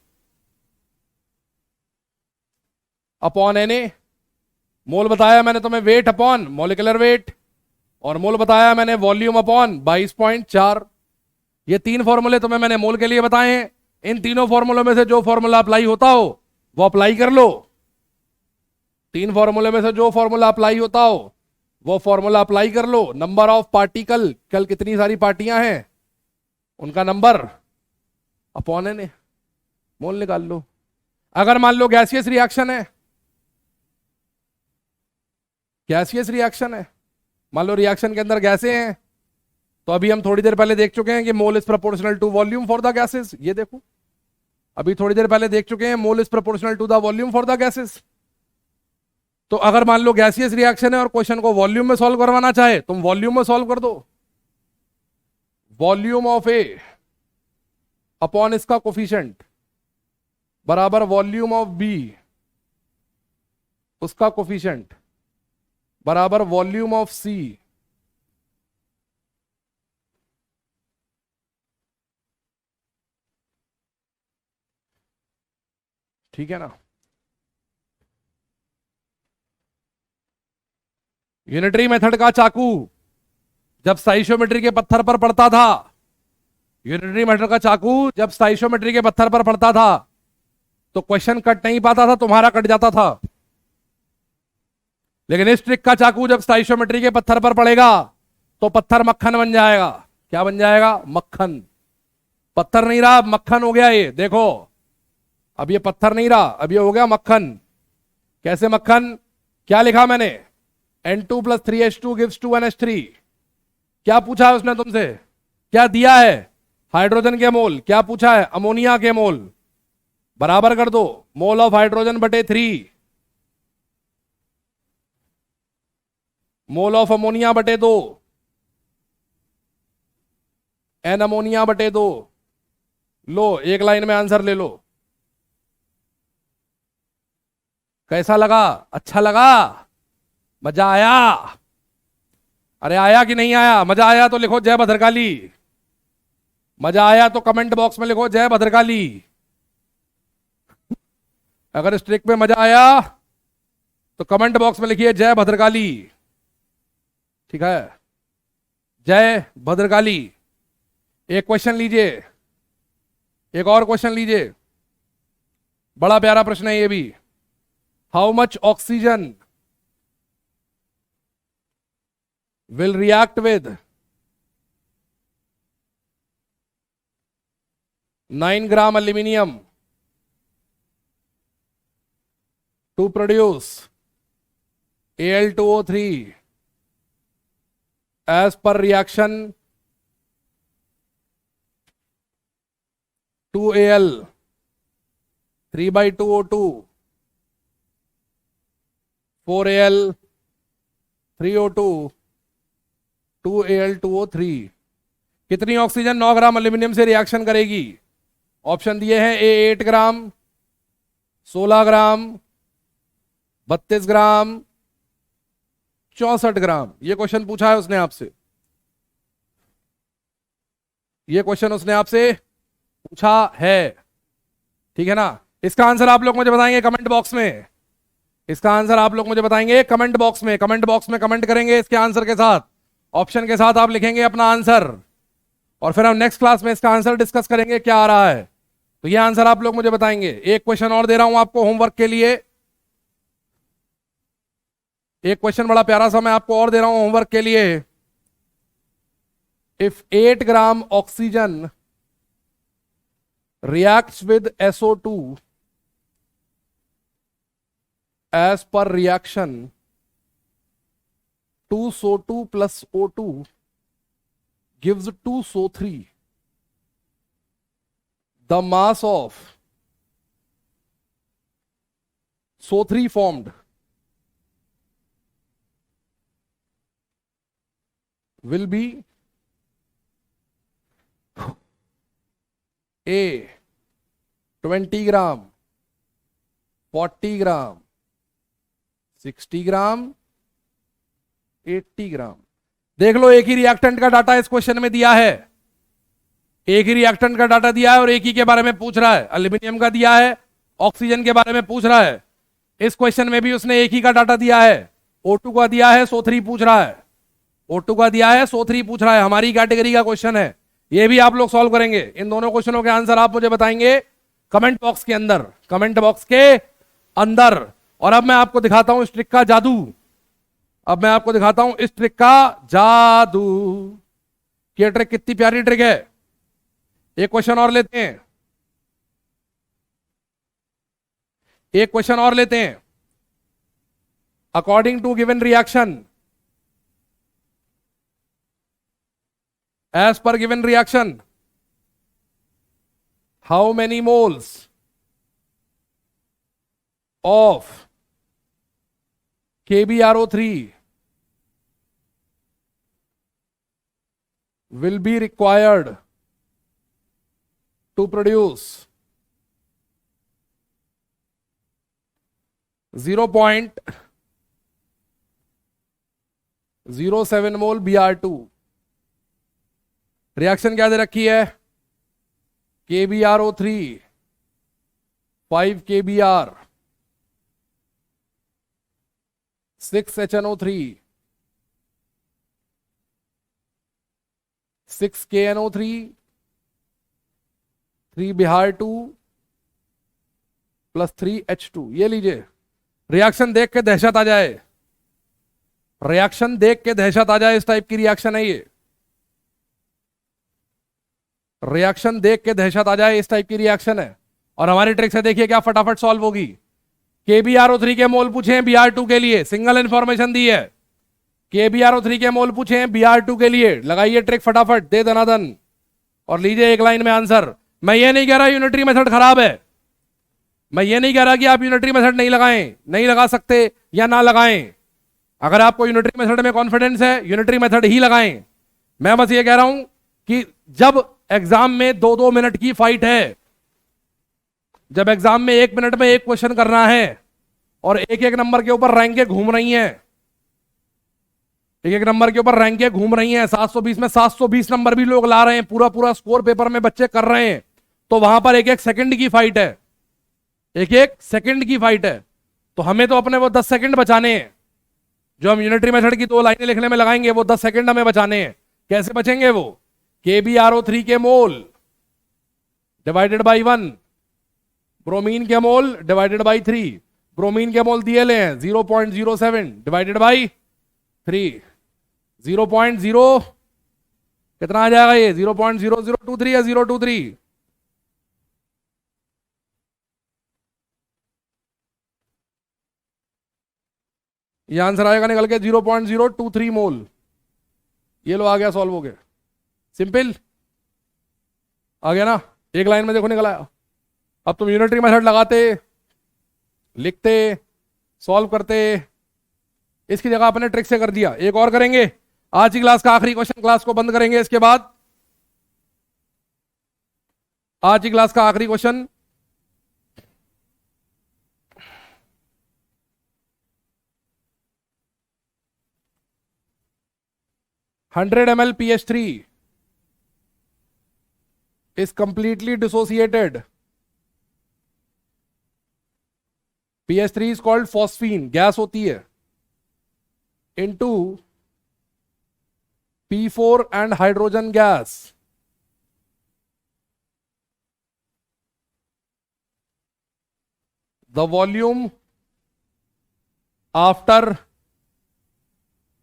upon N A, mole बताया मैंने तुम्हें वेट अपॉन मॉलिक्यूलर वेट, और मोल बताया मैंने वॉल्यूम अपॉन 22.4। ये 3 फॉर्मूले तुम्हें मैंने मोल के लिए बताए हैं। इन तीनों फॉर्मूलों में से जो फॉर्मूला अप्लाई होता हो वो अप्लाई कर लो। 3 फॉर्मूले में से जो फॉर्मूला अप्लाई होता हो वो फॉर्मूला अप्लाई कर लो। नंबर ऑफ पार्टिकल, कल कितनी सारी पार्टियां हैं उनका नंबर अपॉन एन ए, मोल निकाल लो। अगर मान लो गैसियस रिएक्शन है, गैसियस रिएक्शन है, मान लो रिएक्शन के अंदर गैसें हैं, तो अभी हम थोड़ी देर पहले देख चुके हैं कि mole is proportional to volume for the gases. ये देखो, अभी थोड़ी देर पहले देख चुके हैं mole is proportional to the volume for the gases. तो अगर मान लो गैसियस रिएक्शन है और क्वेश्चन को वॉल्यूम में सॉल्व करवाना चाहे, तुम वॉल्यूम में सॉल्व कर दो। वॉल्यूम ऑफ ए अपॉन इसका कोफिशिएंट बराबर वॉल्यूम ऑफ बी उसका कोफिशिएंट बराबर वॉल्यूम ऑफ सी ठीक है ना। यूनिटरी मेथड का चाकू जब स्टाइशियोमेट्री के पत्थर पर पड़ता था, यूनिटरी मेथड का चाकू जब स्टाइशियोमेट्री के पत्थर पर पड़ता था तो क्वेश्चन कट नहीं पाता था, तुम्हारा कट जाता था। लेकिन इस ट्रिक का चाकू जब स्टाइशियोमेट्री के पत्थर पर पड़ेगा तो पत्थर मक्खन बन जाएगा। क्या बन जाएगा? मक्खन। पत्थर नहीं रहा, मक्खन हो गया। ये देखो, अब ये पत्थर नहीं रहा, अब ये हो गया मक्खन। कैसे मक्खन? क्या लिखा मैंने? N2 + 3H2 gives 2NH3। क्या पूछा है उसने तुमसे? क्या दिया है? हाइड्रोजन के मोल। क्या पूछा है? अमोनिया के मोल। बराबर कर दो मोल ऑफ हाइड्रोजन बटे 3, मोल ऑफ अमोनिया बटे 2, एन अमोनिया बटे 2। लो, एक लाइन में आंसर ले लो। कैसा लगा? अच्छा लगा? मजा आया? अरे आया कि नहीं आया? मजा आया तो लिखो जय भद्रकाली। मजा आया तो कमेंट बॉक्स में लिखो जय भद्रकाली। अगर इस ट्रिक में मजा आया तो कमेंट बॉक्स में लिखिए जय भद्रकाली। ठीक है, जय भद्रकाली। एक क्वेश्चन लीजिए, एक और क्वेश्चन लीजिए, बड़ा प्यारा प्रश्न है ये भी। How much oxygen will react with 9 gram aluminium to produce Al2O3 as per reaction 2Al 3/2O2 4Al 3O2 2Al2O3। कितनी ऑक्सीजन 9 ग्राम एल्यूमिनियम से रिएक्शन करेगी? ऑप्शन दिए हैं ए 8 ग्राम, 16 ग्राम, 32 ग्राम, 64 ग्राम। ये क्वेश्चन पूछा है उसने आपसे, ये क्वेश्चन उसने आपसे पूछा है। ठीक है ना? इसका आंसर आप लोग मुझे बताएंगे कमेंट बॉक्स में। इसका आंसर आप लोग मुझे बताएंगे कमेंट बॉक्स में। कमेंट बॉक्स में कमेंट करेंगे इसके आंसर के साथ, ऑप्शन के साथ आप लिखेंगे अपना आंसर, और फिर हम नेक्स्ट क्लास में इसका आंसर डिस्कस करेंगे क्या आ रहा है। तो ये आंसर आप लोग मुझे बताएंगे। एक क्वेश्चन और दे रहा हूं आपको होमवर्क के लिए, एक क्वेश्चन बड़ा प्यारा सा मैं आपको और दे रहा हूं होमवर्क के लिए। If 8 gram oxygen reacts with SO2 as per reaction 2SO2 plus O2 gives 2SO3. The mass of SO3 formed will be A 20 ग्राम, 40 ग्राम, 60 ग्राम, 80 ग्राम। देख लो, एक ही रिएक्टेंट का डाटा इस क्वेश्चन में दिया है, एक ही रिएक्टेंट का डाटा दिया है और एक ही के बारे में पूछ रहा है। एल्यूमिनियम का दिया है, ऑक्सीजन के बारे में पूछ रहा है। इस क्वेश्चन में भी उसने एक ही का डाटा दिया है, O2 का दिया है, SO3 पूछ रहा है। O2 का दिया है, SO3 पूछ रहा है। हमारी कैटेगरी का क्वेश्चन है, ये भी आप लोग सॉल्व करेंगे। इन दोनों क्वेश्चनों के आंसर आप मुझे बताएंगे कमेंट बॉक्स के अंदर, कमेंट बॉक्स के अंदर। और अब मैं आपको दिखाता हूं इस ट्रिक का जादू। अब मैं आपको दिखाता हूं इस ट्रिक का जादू। ये ट्रिक कितनी प्यारी ट्रिक है। एक क्वेश्चन और लेते हैं, एक क्वेश्चन और लेते हैं। According to given reaction, as per given reaction, how many moles of KbRO3 will be required to produce 0.07 mole Br2। Reaction क्या दे रखी है? KbRO3 5 KbR 6 HNO3 6 KNO3 3 Br2 plus 3 H2। ये लीजिए, रिएक्शन देख के दहशत आ जाए, रिएक्शन देख के दहशत आ जाए, इस टाइप की रिएक्शन है ये। रिएक्शन देख के दहशत आ जाए, इस टाइप की रिएक्शन है। और हमारी ट्रिक से देखिए क्या फटाफट सॉल्व होगी। KbRO3 के मोल पूछे Br2 के लिए, सिंगल इंफॉर्मेशन दी है। KbRO3 के मोल पूछे Br2 के लिए, लगाइए ट्रिक फटाफट, दे दनादन और लीजिए एक लाइन में आंसर। मैं ये नहीं कह रहा यूनिटरी मेथड खराब है, मैं ये नहीं कह रहा कि आप यूनिटरी मेथड नहीं लगाएं, नहीं लगा सकते या ना लगाएं। अगर आपको यूनिटरी मेथड में कॉन्फिडेंस है, यूनिटरी मेथड ही लगाएं। मैं बस ये कह रहा हूं कि जब एग्जाम में 2-2 मिनट की फाइट है, जब एग्जाम में 1 मिनट में एक क्वेश्चन करना है और एक एक नंबर के ऊपर रैंक के घूम रही हैं, एक एक नंबर के ऊपर रैंक के घूम रही हैं। 720 में 720 नंबर भी लोग ला रहे हैं, पूरा पूरा स्कोर पेपर में बच्चे कर रहे हैं। तो वहां पर एक एक सेकंड की फाइट है, एक एक सेकंड की फाइट है। तो हमें तो अपने वो 10 सेकंड बचाने हैं। जो हम यूनिटरी मेथड की 2 लाइनें लिखने में लगाएंगे वो 10 सेकंड हमें बचाने हैं। कैसे बचेंगे वो? KbRO3 के मोल डिवाइडेड बाई 1, ब्रोमीन के मोल डिवाइडेड बाई 3। ब्रोमीन के मोल दिए ले हैं 0.07 डिवाइडेड बाई 3, 0.0 कितना आ जाएगा ये? 0.0023 या 023? ये आंसर आएगा निकल के 0.023 मोल। ये लो आ गया, सॉल्व हो गया, सिंपल आ गया ना, एक लाइन में देखो निकल आया। अब तुम यूनिटरी मेथड लगाते, लिखते, सॉल्व करते, इसकी जगह अपने ट्रिक से कर दिया। एक और करेंगे, आज की क्लास का आखिरी क्वेश्चन, क्लास को बंद करेंगे इसके बाद। आज की क्लास का आखिरी question, $100 ml PH3 is completely dissociated. PH3 is called phosphine, gas होती है, into P4 and hydrogen gas. The volume after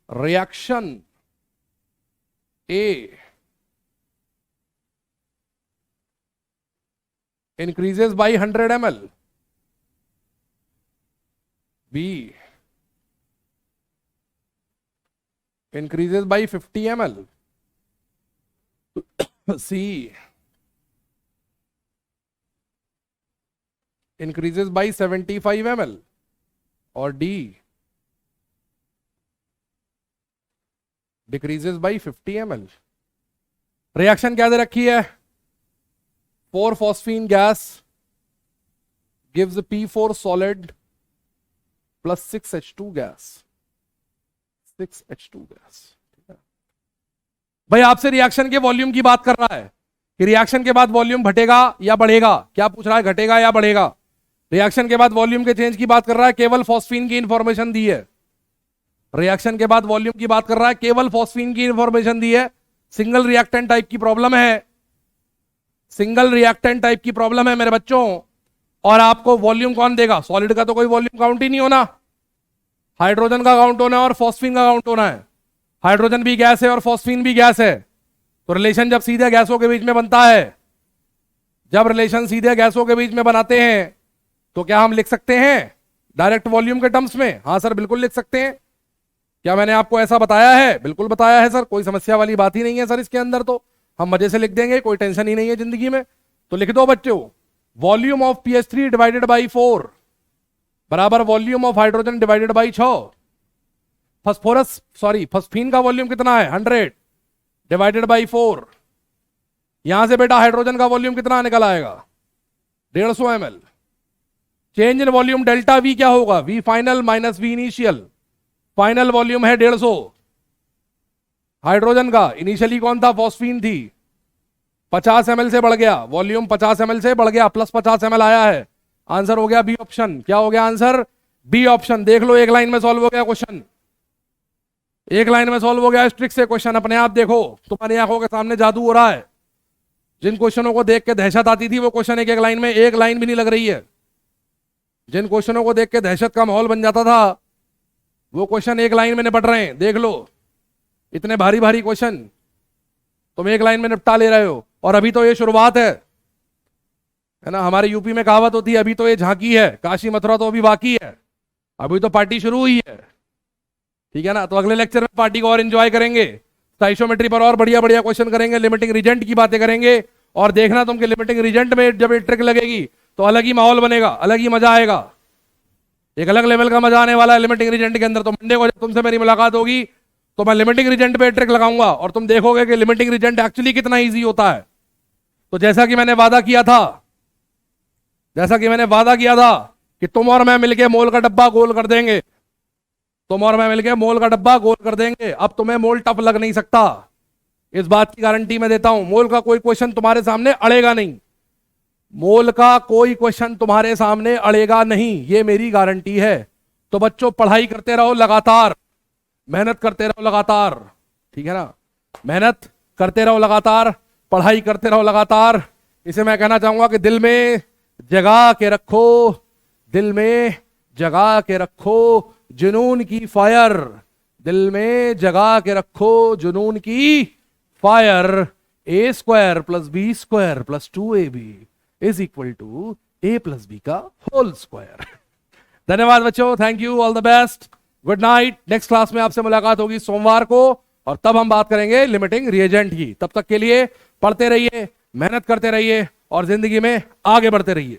reaction A increases by 100 ml. B increases by 50 ml. C increases by 75 ml. और D decreases by 50 ml। Reaction क्या दे रखी है? 4 phosphine gas gives P4 solid plus 6H2 gas, 6H2 gas. भाई आपसे रिएक्शन के वॉल्यूम की बात कर रहा है कि रिएक्शन के बाद वॉल्यूम घटेगा या बढ़ेगा। क्या पूछ रहा है? घटेगा या बढ़ेगा। रिएक्शन के बाद वॉल्यूम के चेंज की बात कर रहा है, केवल फॉस्फीन की इंफॉर्मेशन दी है। रिएक्शन के बाद वॉल्यूम की बात कर रहा है, केवल फॉस्फीन की इंफॉर्मेशन दी है। सिंगल रिएक्टेंट टाइप की प्रॉब्लम है, सिंगल रिएक्टेंट टाइप की प्रॉब्लम है मेरे बच्चों। और आपको वॉल्यूम कौन देगा? सॉलिड का तो कोई वॉल्यूम काउंट ही नहीं होना, हाइड्रोजन का काउंट होना है और फॉस्फीन का काउंट होना है। हाइड्रोजन भी गैस है और फॉस्फीन भी गैस है। तो रिलेशन जब सीधे गैसों के बीच में बनता है, जब रिलेशन सीधे गैसों के बीच में बनाते हैं, तो क्या हम लिख सकते हैं डायरेक्ट वॉल्यूम के टर्म्स में? हाँ सर बिल्कुल लिख सकते हैं। क्या मैंने आपको ऐसा बताया है? बिल्कुल बताया है सर, कोई समस्या वाली बात ही नहीं है सर इसके अंदर। तो हम मजे से लिख देंगे, कोई टेंशन ही नहीं है जिंदगी में। तो लिख दो बच्चों, volume of PH3 divided by 4 बराबर volume of hydrogen divided by 6। Phosphine का वॉल्यूम कितना है? 100 डिवाइडेड बाई 4। यहां से बेटा हाइड्रोजन का वॉल्यूम कितना निकल आएगा? 150 ml। Change in volume delta V क्या होगा? V final minus V initial. Final volume है 150 हाइड्रोजन का, इनिशियली कौन था? फॉस्फीन थी। 50 ml से बढ़ गया वॉल्यूम, 50 ml से बढ़ गया, प्लस 50 ml आया है। आंसर हो गया बी ऑप्शन। क्या हो गया आंसर? B option. देख लो, एक लाइन में सॉल्व हो गया क्वेश्चन, एक लाइन में सॉल्व हो गया इस ट्रिक से क्वेश्चन। अपने आप देखो, तुम्हारी आंखों के सामने जादू हो रहा है। जिन क्वेश्चनों को देख के दहशत आती थी वो क्वेश्चन एक एक लाइन में, एक लाइन भी नहीं लग रही है। जिन क्वेश्चनों को देख के दहशत का माहौल बन जाता था वो क्वेश्चन एक लाइन में निपट रहे हैं। देख लो, इतने भारी भारी क्वेश्चन तुम एक लाइन में निपटा ले रहे हो। और अभी तो ये शुरुआत है ना। हमारे यूपी में कहावत होती है, अभी तो ये झांकी है, काशी मथुरा तो अभी बाकी है, अभी तो पार्टी शुरू हुई है। ठीक है ना। तो अगले लेक्चर में पार्टी को और एंजॉय करेंगे, स्टोइकियोमेट्री पर और बढ़िया बढ़िया क्वेश्चन करेंगे, लिमिटिंग रीजेंट की बातें करेंगे। और देखना तुम कि लिमिटिंग रीजेंट में जब ये ट्रिक लगेगी तो अलग ही माहौल बनेगा, अलग ही मजा आएगा, एक अलग लेवल का मजा आने वाला है लिमिटिंग रीजेंट के अंदर। तो मंडे को जब तुमसे मेरी मुलाकात होगी तो मैं लिमिटिंग रीजेंट पे ट्रिक लगाऊंगा और तुम देखोगे कि लिमिटिंग रीजेंट एक्चुअली कितना इजी होता है। तो जैसा कि मैंने वादा किया था, कि तुम और मैं मिलके मोल का डब्बा गोल कर देंगे, तुम और मैं मिलके मोल का डब्बा गोल कर देंगे। अब तुम्हें मोल टफ लग नहीं सकता, इस बात की गारंटी मैं देता हूं। मोल का कोई क्वेश्चन तुम्हारे सामने अड़ेगा नहीं, मोल का कोई क्वेश्चन तुम्हारे सामने अड़ेगा नहीं, ये मेरी गारंटी है। तो बच्चों पढ़ाई करते रहो लगातार, मेहनत करते रहो लगातार, ठीक है ना, मेहनत करते रहो लगातार, पढ़ाई करते रहो लगातार। इसे मैं कहना चाहूंगा कि दिल में जगा के रखो, दिल में जगा के रखो जुनून की फायर, दिल में जगा के रखो जुनून की fire. A square plus B square plus 2ab is equal to A plus B का होल स्क्वायर। धन्यवाद बच्चों, thank you, all the best, good night. Next class में आपसे मुलाकात होगी सोमवार को, और तब हम बात करेंगे लिमिटिंग रिएजेंट की। तब तक के लिए पढ़ते रहिए, मेहनत करते रहिए और जिंदगी में आगे बढ़ते रहिए।